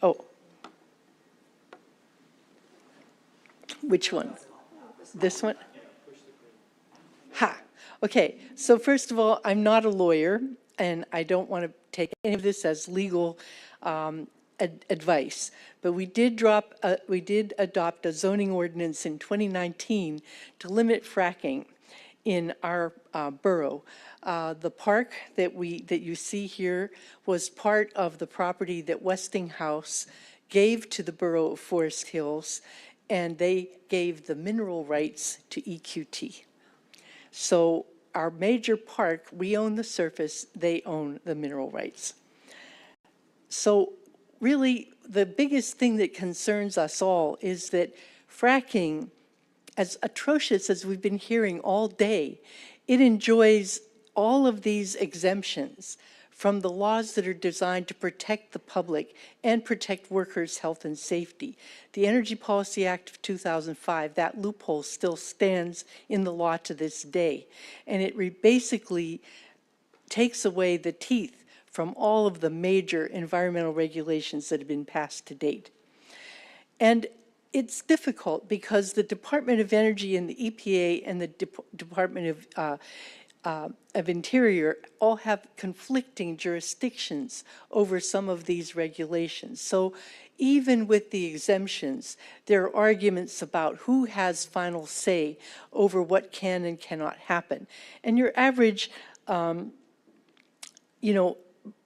Oh. Which one? This one? Ha. Okay, so first of all, I'm not a lawyer, and I don't want to take any of this as legal advice. But we did adopt a zoning ordinance in 2019 to limit fracking in our borough. The park that you see here was part of the property that Westinghouse gave to the borough of Forest Hills, and they gave the mineral rights to EQT. So our major park, we own the surface, they own the mineral rights. So really, the biggest thing that concerns us all is that fracking, as atrocious as we've been hearing all day, it enjoys all of these exemptions from the laws that are designed to protect the public and protect workers' health and safety. The Energy Policy Act of 2005, that loophole still stands in the law to this day. And it basically takes away the teeth from all of the major environmental regulations that have been passed to date. And it's difficult because the Department of Energy and the EPA and the Department of Interior all have conflicting jurisdictions over some of these regulations. So even with the exemptions, there are arguments about who has final say over what can and cannot happen. And your average,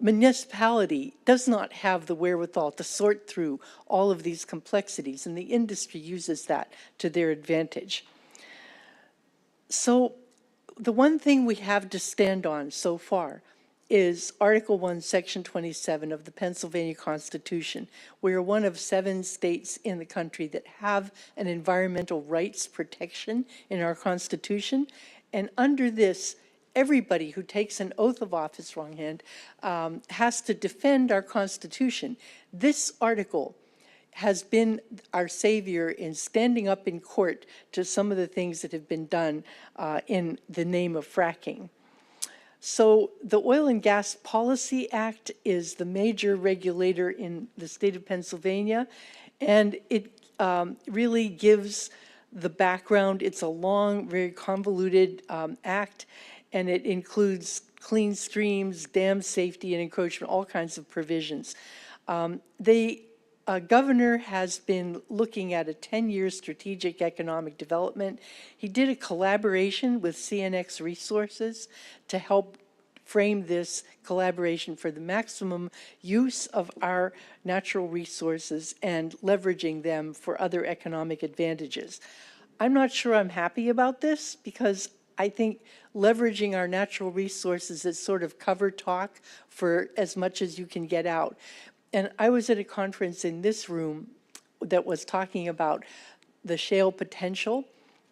municipality does not have the wherewithal to sort through all of these complexities, and the industry uses that to their advantage. So the one thing we have to stand on so far is Article 1, Section 27 of the Pennsylvania Constitution. We are one of 7 states in the country that have an environmental rights protection in our Constitution, and under this, everybody who takes an oath of office, wrong hand, has to defend our Constitution. This article has been our savior in standing up in court to some of the things that have been done in the name of fracking. So the Oil and Gas Policy Act is the major regulator in the state of Pennsylvania, and it really gives the background. It's a long, very convoluted act, and it includes clean streams, dam safety and encroachment, all kinds of provisions. The governor has been looking at a 10-year strategic economic development. He did a collaboration with CNX Resources to help frame this collaboration for the maximum use of our natural resources and leveraging them for other economic advantages. I'm not sure I'm happy about this because I think leveraging our natural resources is sort of cover talk for as much as you can get out. And I was at a conference in this room that was talking about the shale potential,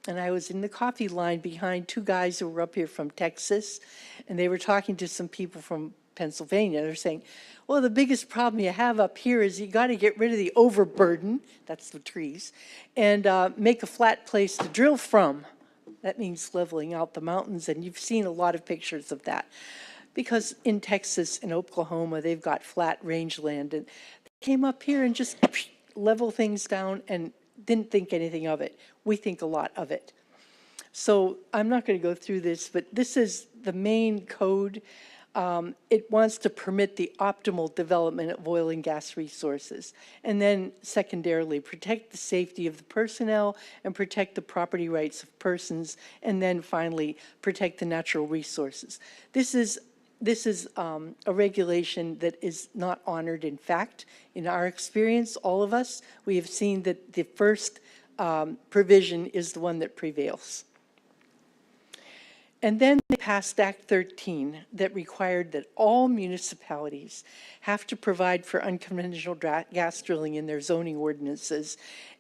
and I was in the coffee line behind 2 guys who were up here from Texas, and they were talking to some people from Pennsylvania. They're saying, well, the biggest problem you have up here is you got to get rid of the overburden, that's the trees, and make a flat place to drill from. That means leveling out the mountains, and you've seen a lot of pictures of that. Because in Texas and Oklahoma, they've got flat rangeland, and they came up here and just level things down and didn't think anything of it. We think a lot of it. So I'm not going to go through this, but this is the main code. It wants to permit the optimal development of oil and gas resources. And then secondarily, protect the safety of the personnel and protect the property rights of persons. And then finally, protect the natural resources. This is a regulation that is not honored in fact. In our experience, all of us, we have seen that the first provision is the one that prevails. And then they passed Act 13 that required that all municipalities have to provide for unconventional gas drilling in their zoning ordinances,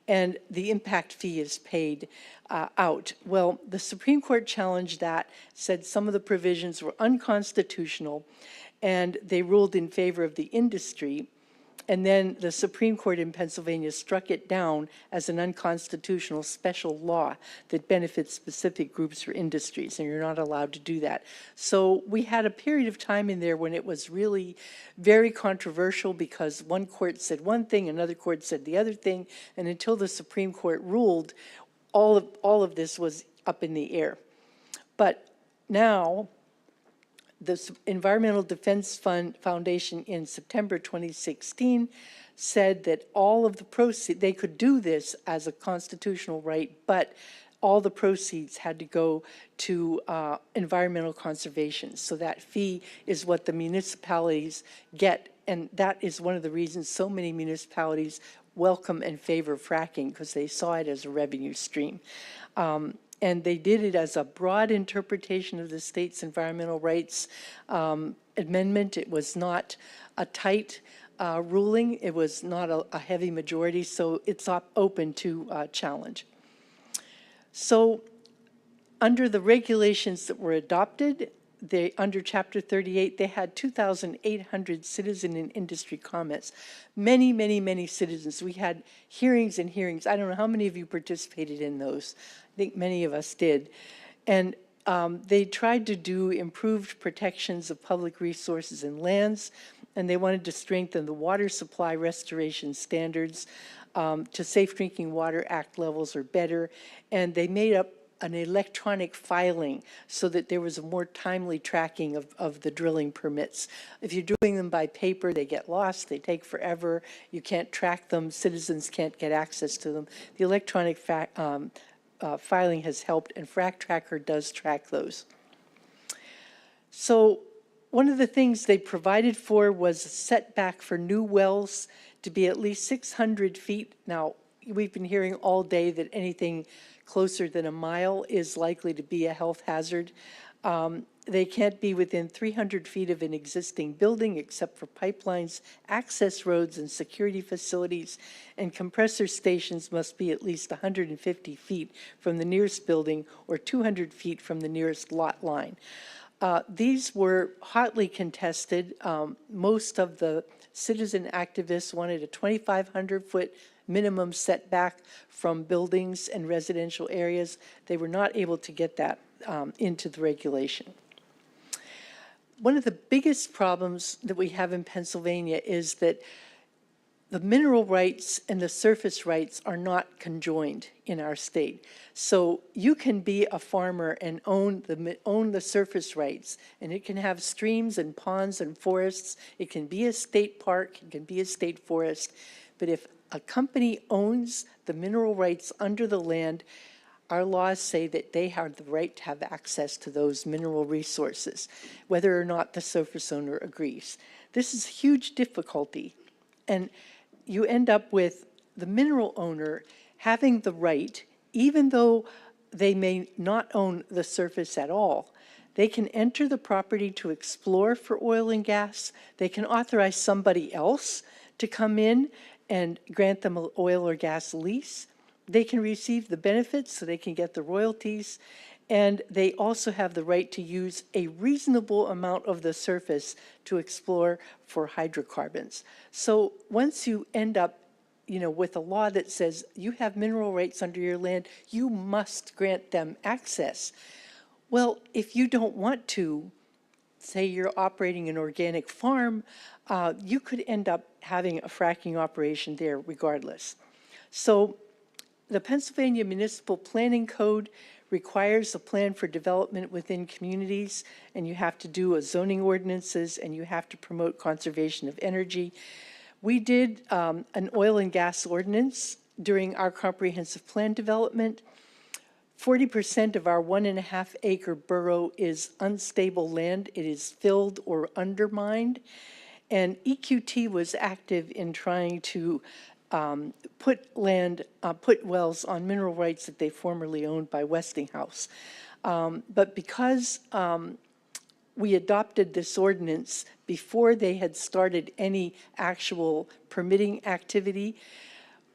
and the impact fee is paid out. Well, the Supreme Court challenged that, said some of the provisions were unconstitutional, and they ruled in favor of the industry. And then the Supreme Court in Pennsylvania struck it down as an unconstitutional special law that benefits specific groups or industries, and you're not allowed to do that. So we had a period of time in there when it was really very controversial because one court said one thing, another court said the other thing, and until the Supreme Court ruled, all of this was up in the air. But now, the Environmental Defense Foundation in September 2016 said that all of the proceeds, they could do this as a constitutional right, but all the proceeds had to go to environmental conservation. So that fee is what the municipalities get, and that is one of the reasons so many municipalities welcome and favor fracking, because they saw it as a revenue stream. And they did it as a broad interpretation of the state's environmental rights amendment. It was not a tight ruling. It was not a heavy majority, so it's open to challenge. So under the regulations that were adopted, under Chapter 38, they had 2,800 citizen and industry comments. Many, many, many citizens. We had hearings and hearings. I don't know how many of you participated in those. I think many of us did. And they tried to do improved protections of public resources and lands, and they wanted to strengthen the water supply restoration standards to Safe Drinking Water Act levels or better, and they made up an electronic filing so that there was a more timely tracking of the drilling permits. If you're doing them by paper, they get lost, they take forever, you can't track them, citizens can't get access to them. The electronic filing has helped, and Frac Tracker does track those. So one of the things they provided for was a setback for new wells to be at least 600 feet. Now, we've been hearing all day that anything closer than a mile is likely to be a health hazard. They can't be within 300 feet of an existing building except for pipelines, access roads, and security facilities, and compressor stations must be at least 150 feet from the nearest building or 200 feet from the nearest lot line. These were hotly contested. Most of the citizen activists wanted a 2,500-foot minimum setback from buildings and residential areas. They were not able to get that into the regulation. One of the biggest problems that we have in Pennsylvania is that the mineral rights and the surface rights are not conjoined in our state. So you can be a farmer and own the surface rights, and it can have streams and ponds and forests. It can be a state park, it can be a state forest. But if a company owns the mineral rights under the land, our laws say that they have the right to have access to those mineral resources, whether or not the surface owner agrees. This is a huge difficulty, and you end up with the mineral owner having the right, even though they may not own the surface at all. They can enter the property to explore for oil and gas. They can authorize somebody else to come in and grant them an oil or gas lease. They can receive the benefits, so they can get the royalties, and they also have the right to use a reasonable amount of the surface to explore for hydrocarbons. So once you end up, with a law that says you have mineral rights under your land, you must grant them access. Well, if you don't want to, say you're operating an organic farm, you could end up having a fracking operation there regardless. So the Pennsylvania Municipal Planning Code requires a plan for development within communities, and you have to do a zoning ordinances, and you have to promote conservation of energy. We did an oil and gas ordinance during our comprehensive plan development. 40% of our 1.5 acre borough is unstable land. It is filled or undermined. And EQT was active in trying to put wells on mineral rights that they formerly owned by Westinghouse. But because we adopted this ordinance before they had started any actual permitting activity,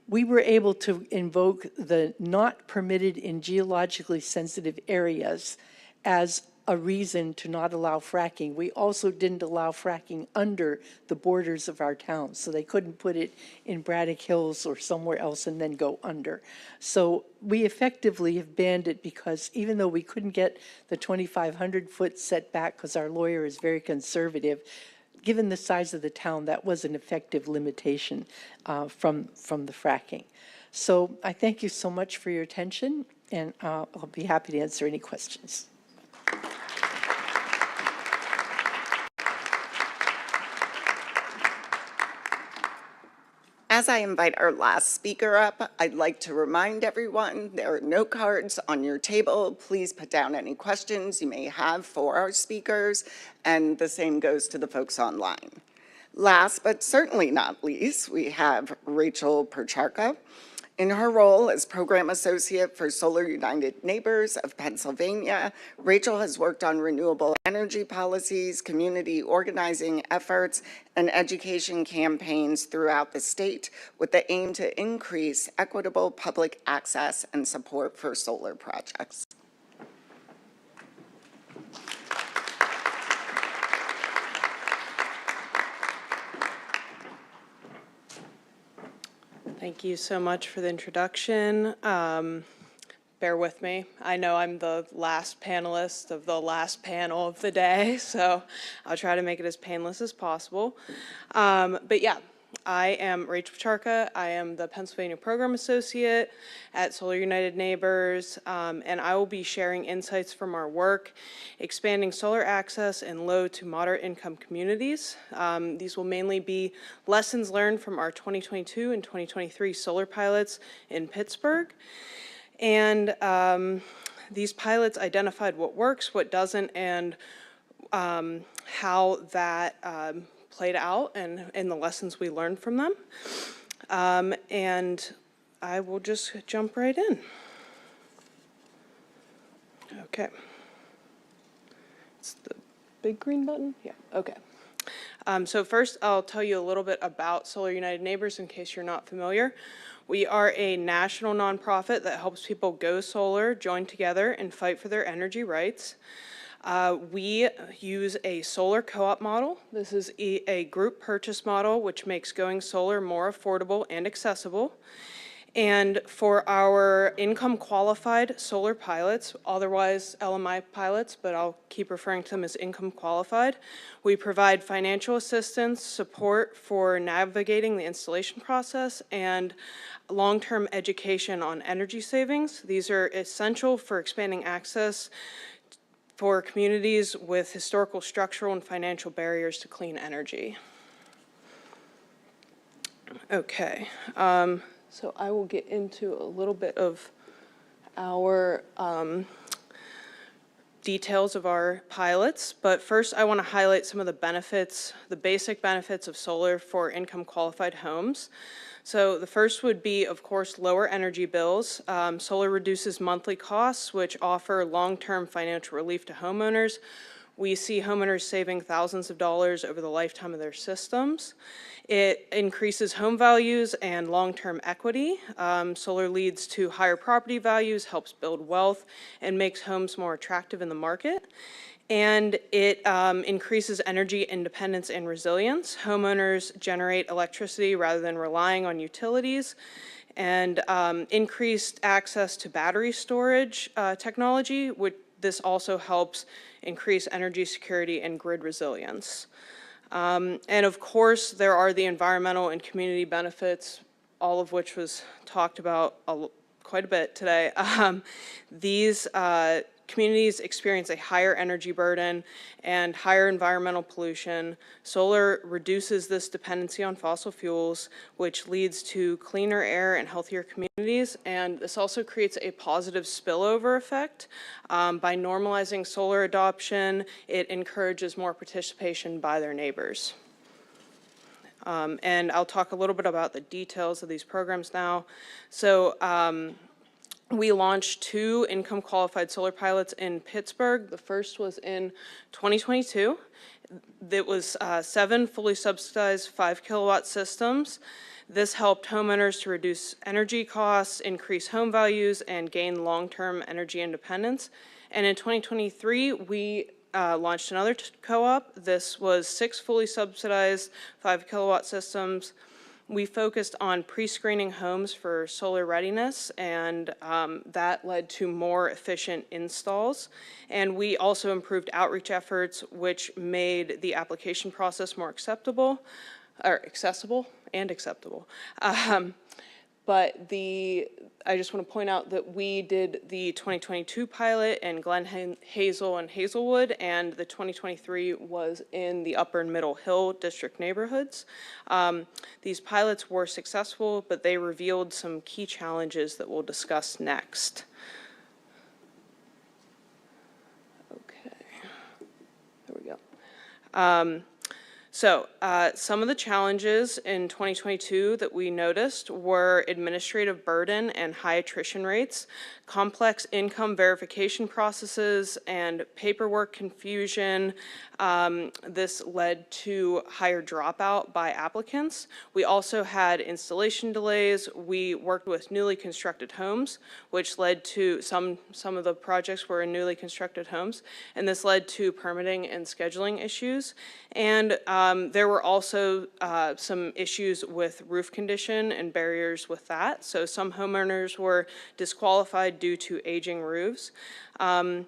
we were able to invoke the not permitted in geologically sensitive areas as a reason to not allow fracking. We also didn't allow fracking under the borders of our town, so they couldn't put it in Braddock Hills or somewhere else and then go under. So we effectively have banned it because even though we couldn't get the 2,500-foot setback because our lawyer is very conservative, given the size of the town, that was an effective limitation from the fracking. So I thank you so much for your attention, and I'll be happy to answer any questions. As I invite our last speaker up, I'd like to remind everyone there are note cards on your table. Please put down any questions you may have for our speakers, and the same goes to the folks online. Last but certainly not least, we have Rachel Percharka. In her role as Program Associate for Solar United Neighbors of Pennsylvania, Rachel has worked on renewable energy policies, community organizing efforts, and education campaigns throughout the state with the aim to increase equitable public access and support for solar projects. Thank you so much for the introduction. Bear with me. I know I'm the last panelist of the last panel of the day, so I'll try to make it as painless as possible. But yeah, I am Rachel Percharka. I am the Pennsylvania Program Associate at Solar United Neighbors, and I will be sharing insights from our work expanding solar access in low to moderate income communities. These will mainly be lessons learned from our 2022 and 2023 solar pilots in Pittsburgh. And these pilots identified what works, what doesn't, and how that played out and the lessons we learned from them. And I will just jump right in. Okay. It's the big green button? Yeah, okay. So first, I'll tell you a little bit about Solar United Neighbors in case you're not familiar. We are a national nonprofit that helps people go solar, join together, and fight for their energy rights. We use a solar co-op model. This is a group purchase model, which makes going solar more affordable and accessible. And for our income qualified solar pilots, otherwise LMI pilots, but I'll keep referring to them as income qualified, we provide financial assistance, support for navigating the installation process, and long-term education on energy savings. These are essential for expanding access for communities with historical, structural, and financial barriers to clean energy. Okay. So I will get into a little bit of our details of our pilots, but first I want to highlight some of the benefits, the basic benefits of solar for income qualified homes. So the first would be, of course, lower energy bills. Solar reduces monthly costs, which offer long-term financial relief to homeowners. We see homeowners saving thousands of dollars over the lifetime of their systems. It increases home values and long-term equity. Solar leads to higher property values, helps build wealth, and makes homes more attractive in the market. And it increases energy independence and resilience. Homeowners generate electricity rather than relying on utilities, and increased access to battery storage technology, which this also helps increase energy security and grid resilience. And of course, there are the environmental and community benefits, all of which was talked about quite a bit today. These communities experience a higher energy burden and higher environmental pollution. Solar reduces this dependency on fossil fuels, which leads to cleaner air and healthier communities. And this also creates a positive spillover effect. By normalizing solar adoption, it encourages more participation by their neighbors. And I'll talk a little bit about the details of these programs now. So We launched 2 income qualified solar pilots in Pittsburgh. The first was in 2022. It was 7 fully subsidized 5 kilowatt systems. This helped homeowners to reduce energy costs, increase home values, and gain long-term energy independence. And in 2023, we launched another co-op. This was 6 fully subsidized 5 kilowatt systems. We focused on pre-screening homes for solar readiness, and that led to more efficient installs. And we also improved outreach efforts, which made the application process more accessible. But I just want to point out that we did the 2022 pilot in Glen Hazel and Hazelwood, and the 2023 was in the Upper and Middle Hill district neighborhoods. These pilots were successful, but they revealed some key challenges that we'll discuss next. Okay, there we go. So some of the challenges in 2022 that we noticed were administrative burden and high attrition rates, complex income verification processes, and paperwork confusion. This led to higher dropout by applicants. We also had installation delays. We worked with newly constructed homes, which led to some of the projects were in newly constructed homes, and this led to permitting and scheduling issues. And there were also some issues with roof condition and barriers with that. So some homeowners were disqualified due to aging roofs. And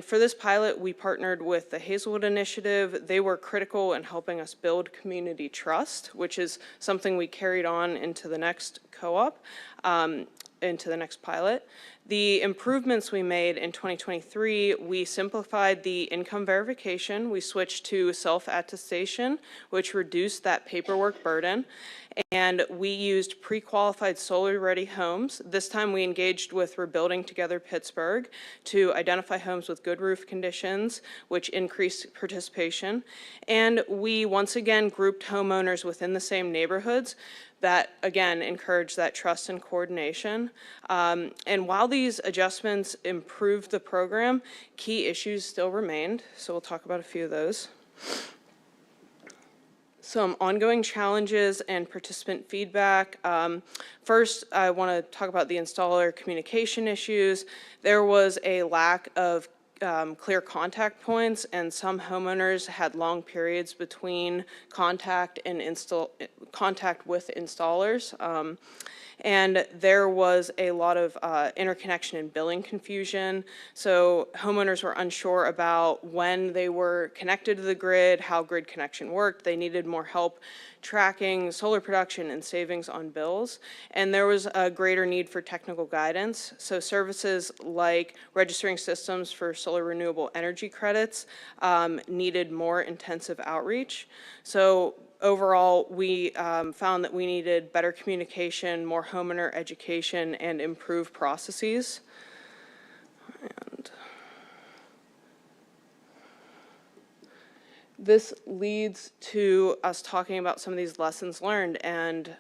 for this pilot, we partnered with the Hazelwood Initiative. They were critical in helping us build community trust, which is something we carried on into the next co-op, into the next pilot. The improvements we made in 2023, we simplified the income verification. We switched to self-attestation, which reduced that paperwork burden. And we used pre-qualified solar-ready homes. This time we engaged with Rebuilding Together Pittsburgh to identify homes with good roof conditions, which increased participation. And we once again grouped homeowners within the same neighborhoods. That, again, encouraged that trust and coordination. And while these adjustments improved the program, key issues still remained. So we'll talk about a few of those. Some ongoing challenges and participant feedback. First, I want to talk about the installer communication issues. There was a lack of clear contact points, and some homeowners had long periods between contact with installers. And there was a lot of interconnection and billing confusion. So homeowners were unsure about when they were connected to the grid, how grid connection worked. They needed more help tracking solar production and savings on bills. And there was a greater need for technical guidance. So services like registering systems for solar renewable energy credits needed more intensive outreach. So overall, we found that we needed better communication, more homeowner education, and improved processes. And this leads to us talking about some of these lessons learned and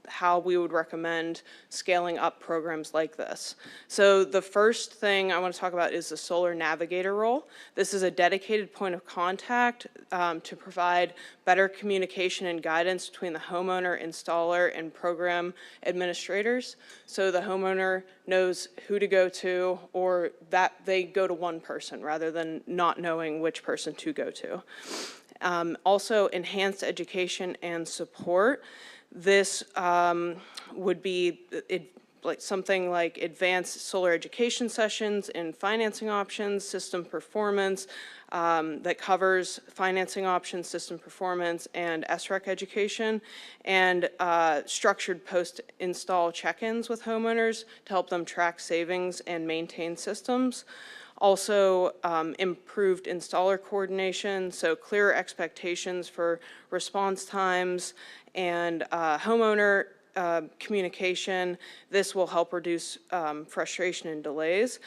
how we would recommend scaling up programs like this. So the first thing I want to talk about is the solar navigator role. This is a dedicated point of contact to provide better communication and guidance between the homeowner, installer, and program administrators. So the homeowner knows who to go to, or that they go to one person rather than not knowing which person to go to. Also, enhanced education and support. This would be something like advanced solar education sessions and financing options, system performance, that covers financing options, system performance, and SREC education, and structured post-install check-ins with homeowners to help them track savings and maintain systems. Also, improved installer coordination, so clearer expectations for response times, and homeowner communication. This will help reduce frustration and delays.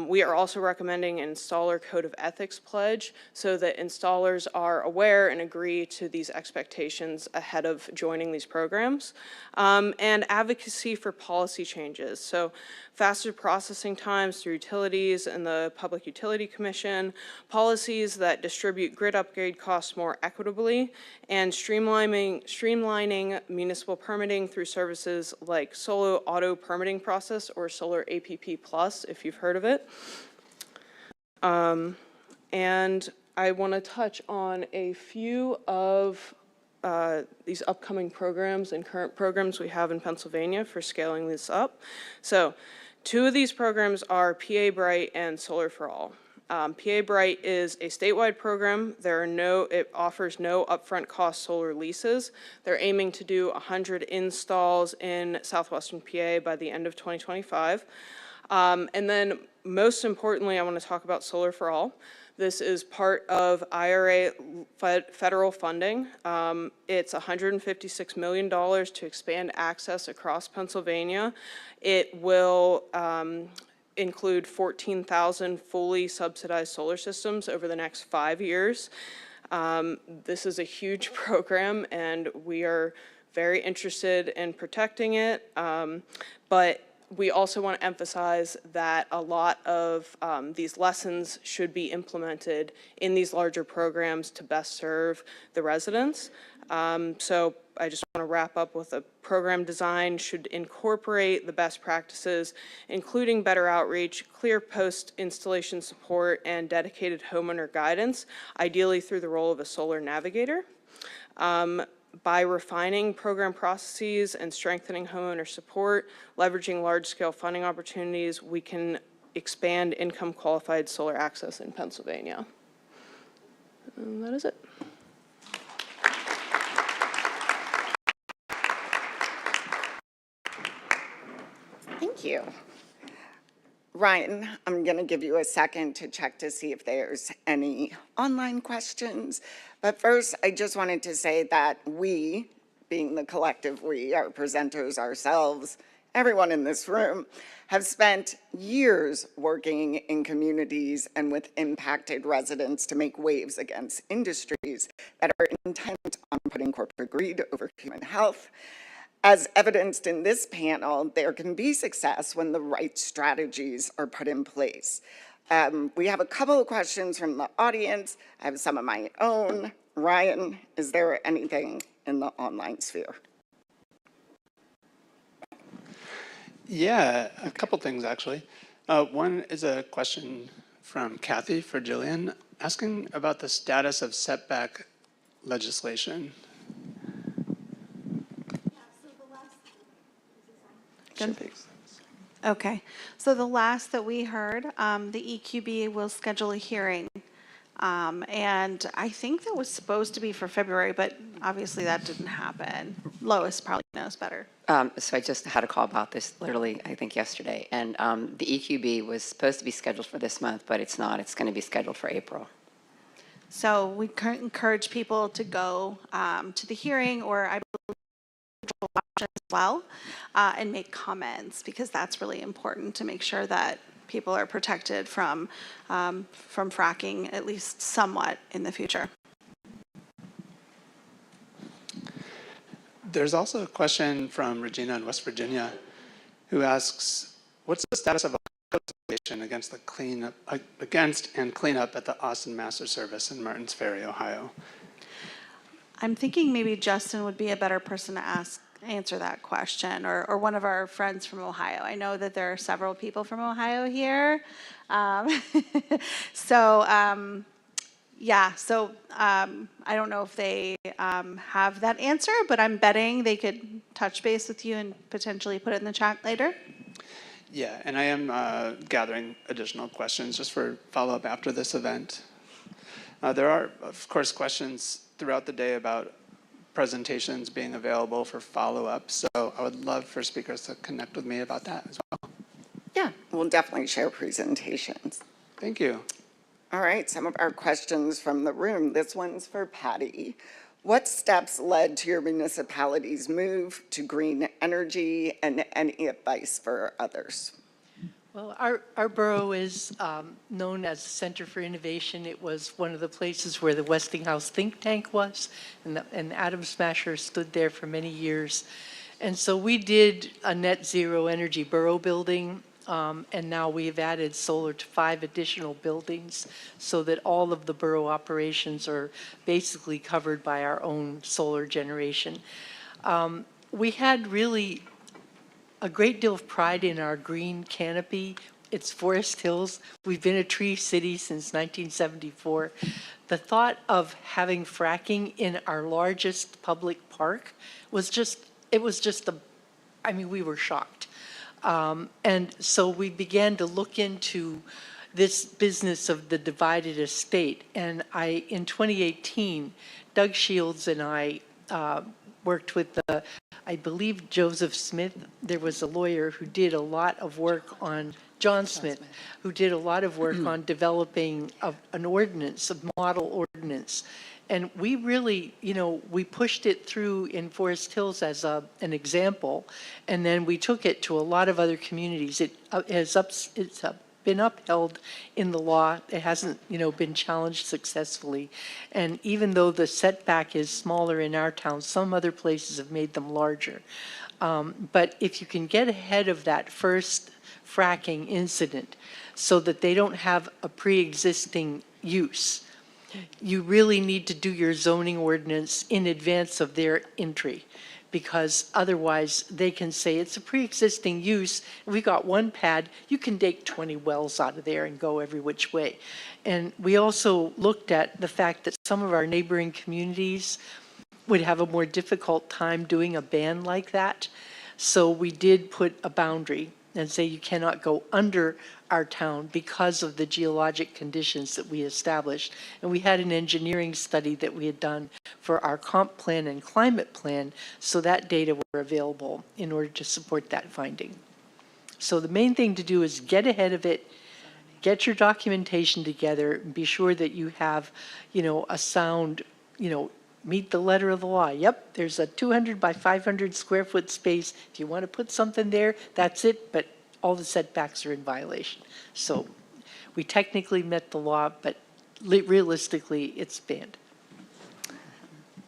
We are also recommending an installer code of ethics pledge so that installers are aware and agree to these expectations ahead of joining these programs. And advocacy for policy changes. So faster processing times through utilities and the Public Utility Commission, policies that distribute grid upgrade costs more equitably, and streamlining municipal permitting through services like Solo Auto Permitting Process or Solar APP Plus, if you've heard of it. And I want to touch on a few of these upcoming programs and current programs we have in Pennsylvania for scaling this up. So 2 of these programs are PA Bright and Solar for All. PA Bright is a statewide program. It offers no upfront cost solar leases. They're aiming to do 100 installs in southwestern PA by the end of 2025. And then most importantly, I want to talk about Solar for All. This is part of IRA federal funding. It's $156 million to expand access across Pennsylvania. It will include 14,000 fully subsidized solar systems over the next 5 years. This is a huge program, and we are very interested in protecting it. But we also want to emphasize that a lot of these lessons should be implemented in these larger programs to best serve the residents. So I just want to wrap up with a program design should incorporate the best practices, including better outreach, clear post-installation support, and dedicated homeowner guidance, ideally through the role of a solar navigator. By refining program processes and strengthening homeowner support, leveraging large-scale funding opportunities, we can expand income-qualified solar access in Pennsylvania. And that is it. Thank you. Ryan, I'm going to give you a second to check to see if there's any online questions. But first, I just wanted to say that we, being the collective we, our presenters ourselves, everyone in this room, have spent years working in communities and with impacted residents to make waves against industries that are intent on putting corporate greed over human health. As evidenced in this panel, there can be success when the right strategies are put in place. We have a couple of questions from the audience. I have some of my own. Ryan, is there anything in the online sphere? Yeah, a couple things actually. One is a question from Kathy for Jillian, asking about the status of setback legislation. Okay, so the last that we heard, the EQB will schedule a hearing. And I think that was supposed to be for February, but obviously that didn't happen. Lois probably knows better. So I just had a call about this literally, I think, yesterday. And the EQB was supposed to be scheduled for this month, but it's not. It's going to be scheduled for April. So we encourage people to go to the hearing, or I believe as well, and make comments, because that's really important to make sure that people are protected from fracking, at least somewhat, in the future. There's also a question from Regina in West Virginia, who asks, what's the status of legislation against and cleanup at the Austin Master Service in Martins Ferry, Ohio? I'm thinking maybe Justin would be a better person to answer that question, or one of our friends from Ohio. I know that there are several people from Ohio here. Yeah, so I don't know if they have that answer, but I'm betting they could touch base with you and potentially put it in the chat later. Yeah, and I am gathering additional questions just for follow-up after this event. There are, of course, questions throughout the day about presentations being available for follow-up, so I would love for speakers to connect with me about that as well. Yeah, we'll definitely share presentations. Thank you. All right, some of our questions from the room. This one's for Patty. What steps led to your municipality's move to green energy, and any advice for others? Well, our borough is known as the Center for Innovation. It was one of the places where the Westinghouse think tank was, and Adam Smasher stood there for many years. And so we did a net zero energy borough building, and now we've added solar to 5 additional buildings so that all of the borough operations are basically covered by our own solar generation. We had really a great deal of pride in our green canopy. It's Forest Hills. We've been a tree city since 1974. The thought of having fracking in our largest public park was just, we were shocked. And so we began to look into this business of the divided estate. And in 2018, Doug Shields and I worked with I believe Joseph Smith. There was a lawyer who did a lot of work on, John Smith, who did a lot of work on developing an ordinance, a model ordinance. And we really, we pushed it through in Forest Hills as an example, and then we took it to a lot of other communities. It's been upheld in the law. It hasn't, been challenged successfully. And even though the setback is smaller in our town, some other places have made them larger. But if you can get ahead of that first fracking incident so that they don't have a pre-existing use, you really need to do your zoning ordinance in advance of their entry, because otherwise they can say it's a pre-existing use. We got one pad, you can dig 20 wells out of there and go every which way. And we also looked at the fact that some of our neighboring communities would have a more difficult time doing a ban like that. So we did put a boundary and say you cannot go under our town because of the geologic conditions that we established. And we had an engineering study that we had done for our comp plan and climate plan, so that data were available in order to support that finding. So the main thing to do is get ahead of it, get your documentation together, and be sure that you have, a sound, meet the letter of the law. Yep, there's a 200 by 500 square foot space. If you want to put something there, that's it, but all the setbacks are in violation. So we technically met the law, but realistically, it's banned.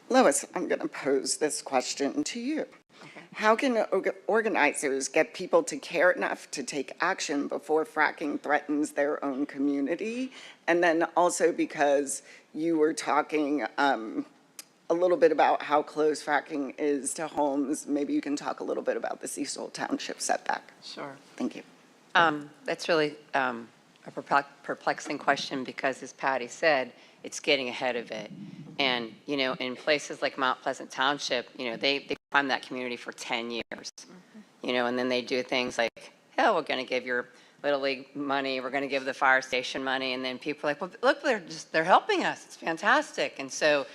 Lois, I'm going to pose this question to you. How can organizers get people to care enough to take action before fracking threatens their own community? And then also, because you were talking a little bit about how close fracking is to homes, maybe you can talk a little bit about the Cecil Township setback. Sure. Thank you. That's really a perplexing question, because, as Patty said, it's getting ahead of it. And, in places like Mount Pleasant Township, they climb that community for 10 years, and then they do things like, hell, we're going to give your Little League money, we're going to give the fire station money, and then people are like, well, look, they're helping us, it's fantastic. And so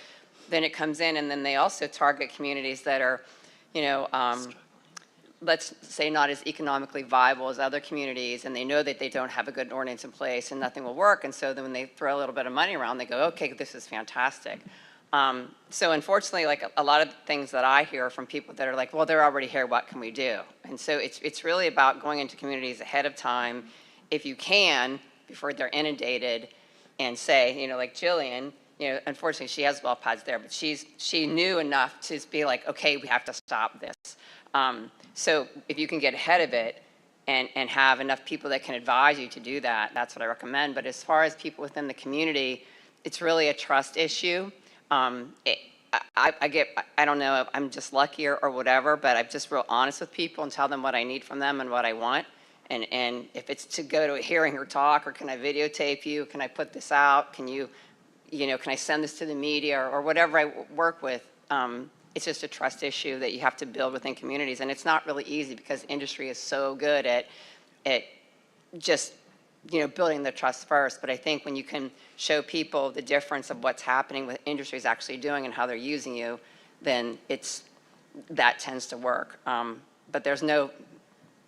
then it comes in, and then they also target communities that are, let's say not as economically viable as other communities, and they know that they don't have a good ordinance in place and nothing will work. And so then when they throw a little bit of money around, they go, okay, this is fantastic. So unfortunately, like a lot of things that I hear from people that are like, well, they're already here, what can we do? And so it's really about going into communities ahead of time, if you can, before they're inundated, and say, like Jillian, unfortunately she has well pads there, but she knew enough to be like, okay, we have to stop this. So if you can get ahead of it and have enough people that can advise you to do that, that's what I recommend. But as far as people within the community, it's really a trust issue. I don't know if I'm just lucky or whatever, but I'm just real honest with people and tell them what I need from them and what I want. And if it's to go to a hearing or talk, or can I videotape you? Can I put this out? Can can I send this to the media, or whatever I work with? It's just a trust issue that you have to build within communities. And it's not really easy, because industry is so good at just, building the trust first. But I think when you can show people the difference of what's happening, what industry is actually doing and how they're using you, then that tends to work. But there's no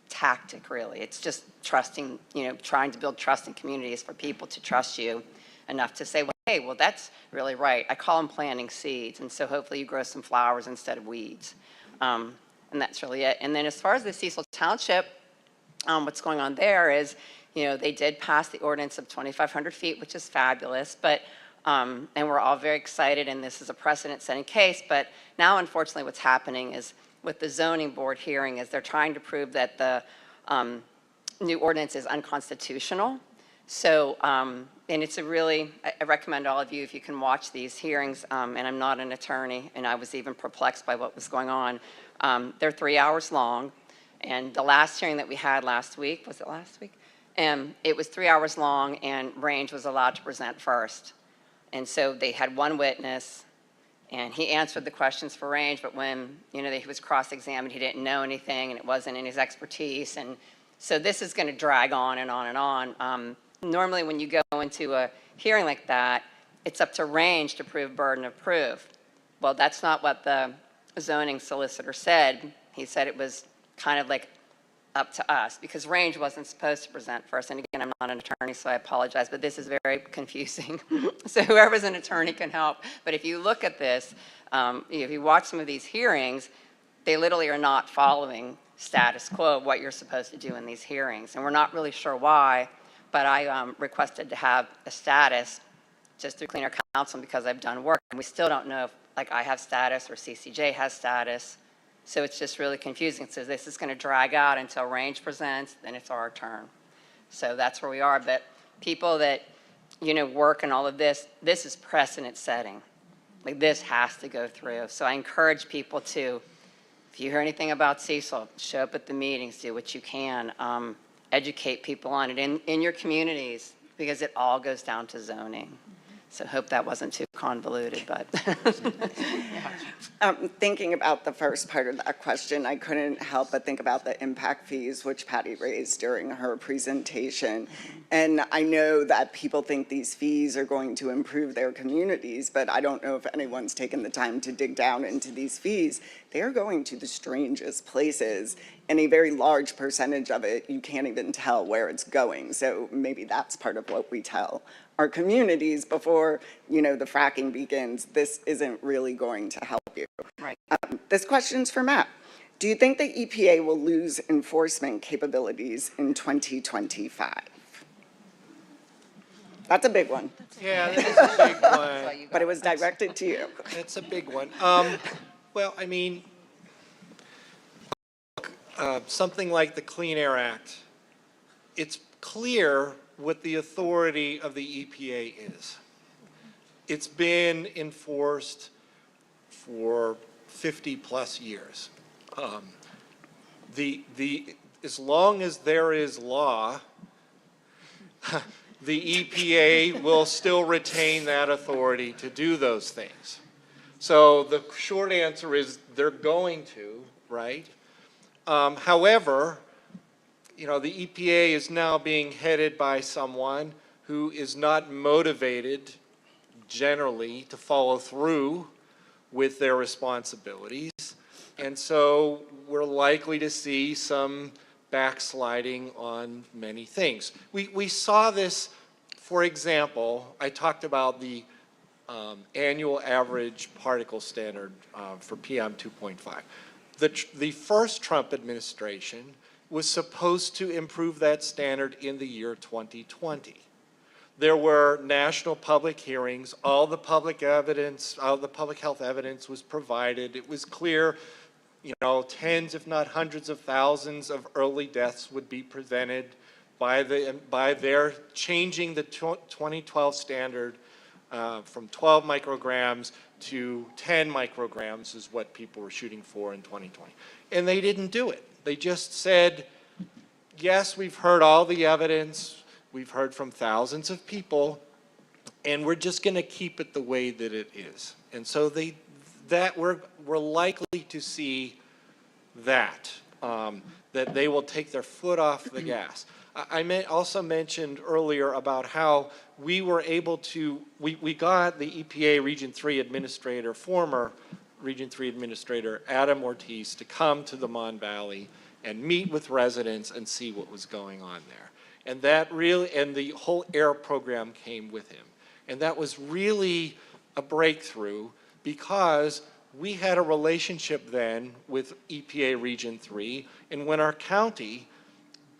tactic, really. It's just trusting, trying to build trust in communities for people to trust you enough to say, well, hey, well, that's really right. I call them planting seeds, and so hopefully you grow some flowers instead of weeds. And that's really it. And then as far as the Cecil Township, what's going on there is, you know, they did pass the ordinance of 2,500 feet, which is fabulous, but, and we're all very excited, and this is a precedent-setting case, but now, unfortunately, what's happening is with the zoning board hearing is they're trying to prove that the new ordinance is unconstitutional. So, and it's a really, I recommend all of you, if you can watch these hearings, and I'm not an attorney, and I was even perplexed by what was going on. They're 3 hours long, and the last hearing that we had last week, was it last week? It was 3 hours long, and Range was allowed to present first. And so they had one witness, and he answered the questions for Range, but when, you know, he was cross-examined, he didn't know anything, and it wasn't in his expertise, and so this is going to drag on and on and on. Normally, when you go into a hearing like that, it's up to Range to prove burden of proof. Well, that's not what the zoning solicitor said. He said it was kind of like up to us, because Range wasn't supposed to present first. And again, I'm not an attorney, so I apologize, but this is very confusing. So whoever's an attorney can help. But if you look at this, if you watch some of these hearings, they literally are not following status quo of what you're supposed to do in these hearings. And we're not really sure why, but I requested to have a status just through Clean Air Council because I've done work. And we still don't know if, like, I have status or CCJ has status. So it's just really confusing. So this is going to drag out until Range presents, then it's our turn. So that's where we are. But people that, you know, work and all of this, this is precedent setting. Like, this has to go through. So I encourage people to, if you hear anything about Cecil, show up at the meetings, do what you can, educate people on it in your communities, because it all goes down to zoning. So hope that wasn't too convoluted, but. Thinking about the first part of that question, I couldn't help but think about the impact fees, which Patty raised during her presentation. And I know that people think these fees are going to improve their communities, but I don't know if anyone's taken the time to dig down into these fees. They're going to the strangest places, and a very large percentage of it, you can't even tell where it's going. So maybe that's part of what we tell our communities before, you know, the fracking begins. This isn't really going to help you. Right. This question's for Matt. Do you think the EPA will lose enforcement capabilities in 2025? That's a big one. Yeah, that is a big one. But it was directed to you. It's a big one. Well, I mean, something like the Clean Air Act, it's clear what the authority of the EPA is. It's been enforced for 50 plus years. As long as there is law, the EPA will still retain that authority to do those things. So the short answer is they're going to, right? However, you know, the EPA is now being headed by someone who is not motivated generally to follow through with their responsibilities. And so we're likely to see some backsliding on many things. We saw this, for example, I talked about the annual average particle standard for PM 2.5. The first Trump administration was supposed to improve that standard in the year 2020. There were national public hearings, all the public evidence, all the public health evidence was provided. It was clear, you know, tens if not hundreds of thousands of early deaths would be prevented by their changing the 2012 standard from 12 micrograms to 10 micrograms is what people were shooting for in 2020. And they didn't do it. They just said, yes, we've heard all the evidence, we've heard from thousands of people, and we're just going to keep it the way that it is. And so we're likely to see that, that they will take their foot off the gas. I also mentioned earlier about how we were able to, we got the EPA Region 3 Administrator, former Region 3 Administrator Adam Ortiz to come to the Mon Valley and meet with residents and see what was going on there. And that really, and the whole AIR program came with him. And that was really a breakthrough because we had a relationship then with EPA Region 3, and when our county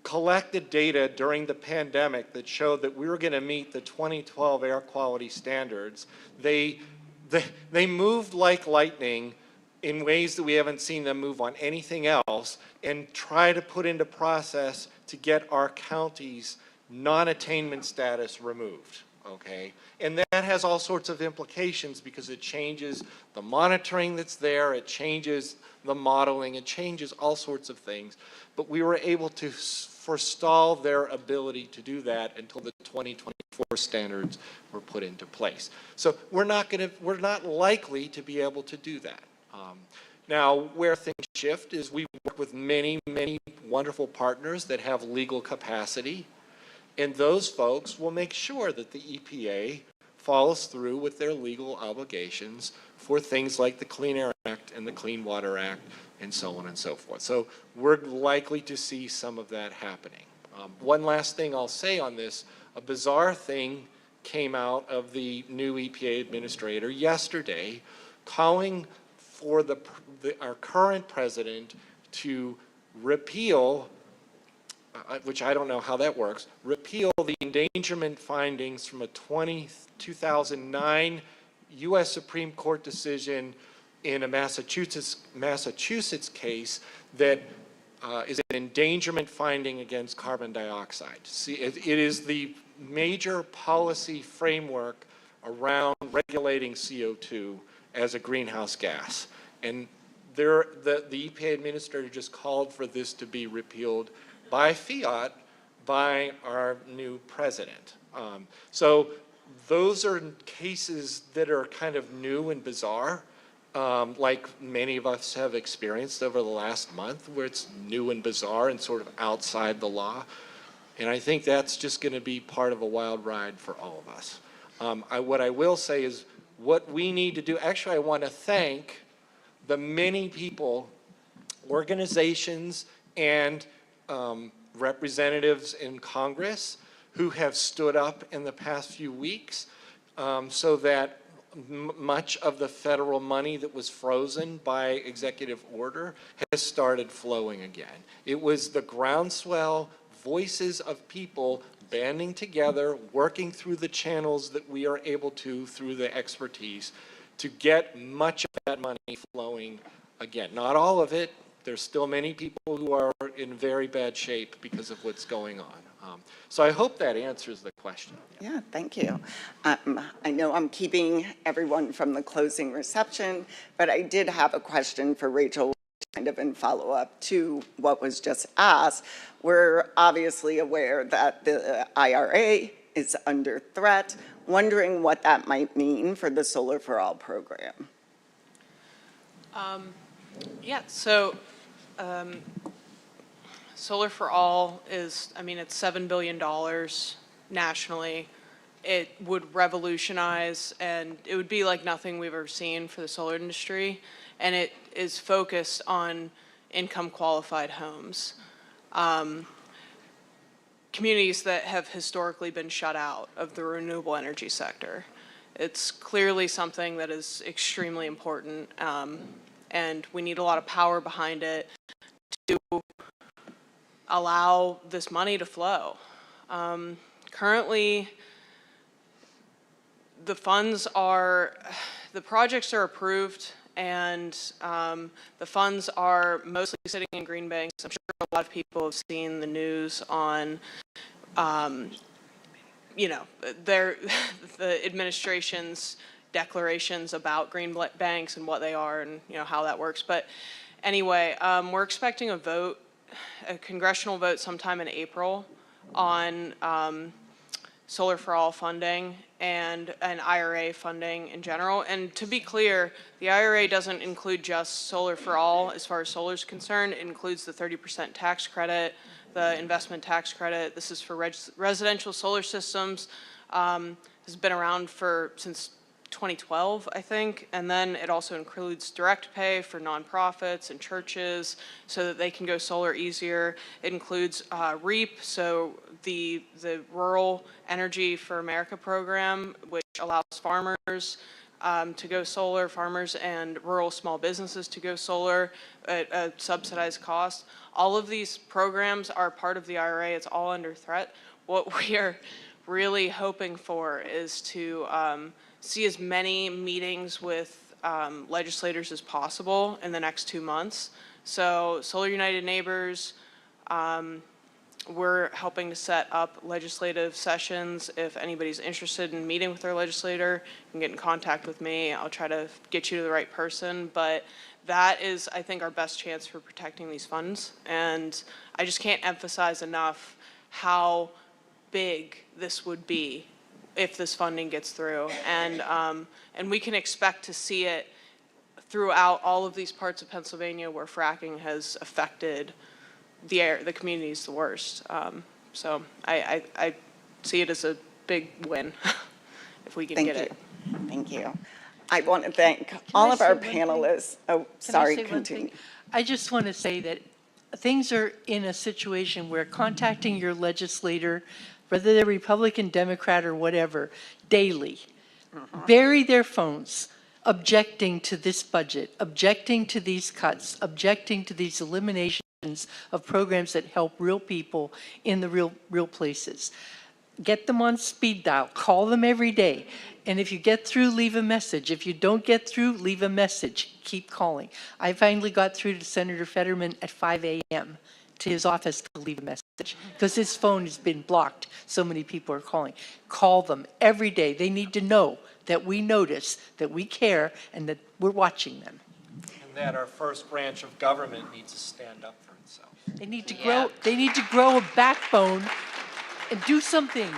collected data during the pandemic that showed that we were going to meet the 2012 air quality standards, they moved like lightning in ways that we haven't seen them move on anything else, and try to put into process to get our county's non-attainment status removed, okay? And that has all sorts of implications because it changes the monitoring that's there, it changes the modeling, it changes all sorts of things. But we were able to forestall their ability to do that until the 2024 standards were put into place. So we're not likely to be able to do that. Now, where things shift is we work with many, many wonderful partners that have legal capacity, and those folks will make sure that the EPA follows through with their legal obligations for things like the Clean Air Act and the Clean Water Act and so on and so forth. So we're likely to see some of that happening. One last thing I'll say on this, a bizarre thing came out of the new EPA administrator yesterday calling for our current president to repeal, which I don't know how that works, repeal the endangerment findings from a 2009 U.S. Supreme Court decision in a Massachusetts case that is an endangerment finding against carbon dioxide. See, it is the major policy framework around regulating CO2 as a greenhouse gas. And the EPA administrator just called for this to be repealed by fiat by our new president. So those are cases that are kind of new and bizarre, like many of us have experienced over the last month, where it's new and bizarre and sort of outside the law. And I think that's just going to be part of a wild ride for all of us. What I will say is what we need to do, actually I want to thank the many people, organizations, and representatives in Congress who have stood up in the past few weeks so that much of the federal money that was frozen by executive order has started flowing again. It was the groundswell voices of people banding together, working through the channels that we are able to through the expertise to get much of that money flowing again. Not all of it. There's still many people who are in very bad shape because of what's going on. So I hope that answers the question. Yeah, thank you. I know I'm keeping everyone from the closing reception, but I did have a question for Rachel, kind of in follow-up to what was just asked. We're obviously aware that the IRA is under threat, wondering what that might mean for the Solar for All program. Yeah, so Solar for All is, I mean, it's $7 billion nationally. It would revolutionize, and it would be like nothing we've ever seen for the solar industry, and it is focused on income qualified homes. Communities that have historically been shut out of the renewable energy sector. It's clearly something that is extremely important, and we need a lot of power behind it to allow this money to flow. Currently, the projects are approved, and the funds are mostly sitting in green banks. I'm sure a lot of people have seen the news on, the administration's declarations about green banks and what they are and how that works. But anyway, we're expecting a congressional vote sometime in April on Solar for All funding and IRA funding in general. And to be clear, the IRA doesn't include just Solar for All as far as solar is concerned. It includes the 30% tax credit, the investment tax credit. This is for residential solar systems. This has been around since 2012, I think, and then it also includes direct pay for nonprofits and churches so that they can go solar easier. It includes REAP, so the Rural Energy for America program, which allows farmers to go solar, farmers and rural small businesses to go solar at a subsidized cost. All of these programs are part of the IRA. It's all under threat. What we are really hoping for is to see as many meetings with legislators as possible in the next 2 months. So Solar United Neighbors, we're helping to set up legislative sessions. If anybody's interested in meeting with their legislator, you can get in contact with me. I'll try to get you to the right person. But that is, I think, our best chance for protecting these funds. And I just can't emphasize enough how big this would be if this funding gets through. And we can expect to see it throughout all of these parts of Pennsylvania where fracking has affected the communities the worst. So I see it as a big win if we can get it. Thank you. I want to thank all of our panelists. Oh, sorry, continue. I just want to say that things are in a situation where contacting your legislator, whether they're Republican, Democrat, or whatever, daily, bury their phones, objecting to this budget, objecting to these cuts, objecting to these eliminations of programs that help real people in the real places. Get them on speed dial, call them every day. And if you get through, leave a message. If you don't get through, leave a message. Keep calling. I finally got through to Senator Fetterman at 5 a.m. to his office to leave a message because his phone has been blocked. So many people are calling. Call them every day. They need to know that we notice, that we care, and that we're watching them. And that our first branch of government needs to stand up for itself. They need to grow. They need to grow a backbone and do something.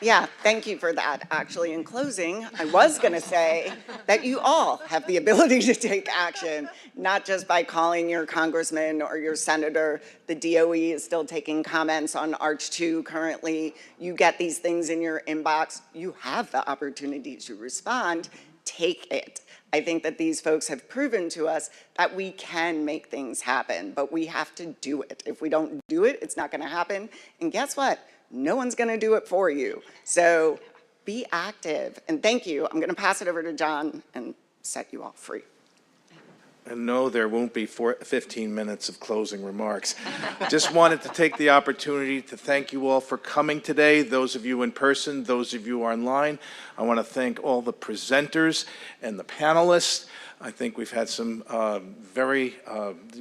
Yeah, thank you for that. Actually, in closing, I was going to say that you all have the ability to take action, not just by calling your congressman or your senator. The DOE is still taking comments on Arch 2 currently. You get these things in your inbox. You have the opportunity to respond. Take it. I think that these folks have proven to us that we can make things happen, but we have to do it. If we don't do it, it's not going to happen. And guess what? No one's going to do it for you. So be active. And thank you. I'm going to pass it over to John and set you all free. And no, there won't be 15 minutes of closing remarks. Just wanted to take the opportunity to thank you all for coming today, those of you in person, those of you online. I want to thank all the presenters and the panelists. I think we've had some very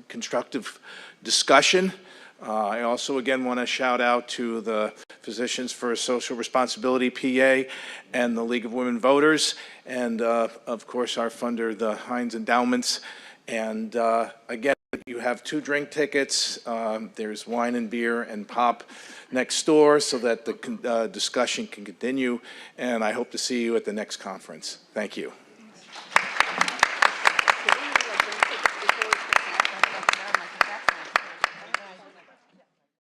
constructive discussion. I also, again, want to shout out to the Physicians for Social Responsibility, PA, and the League of Women Voters, and, of course, our funder, the Heinz Endowments. And, again, you have 2 drink tickets. There's wine and beer and pop next door so that the discussion can continue. And I hope to see you at the next conference. Thank you.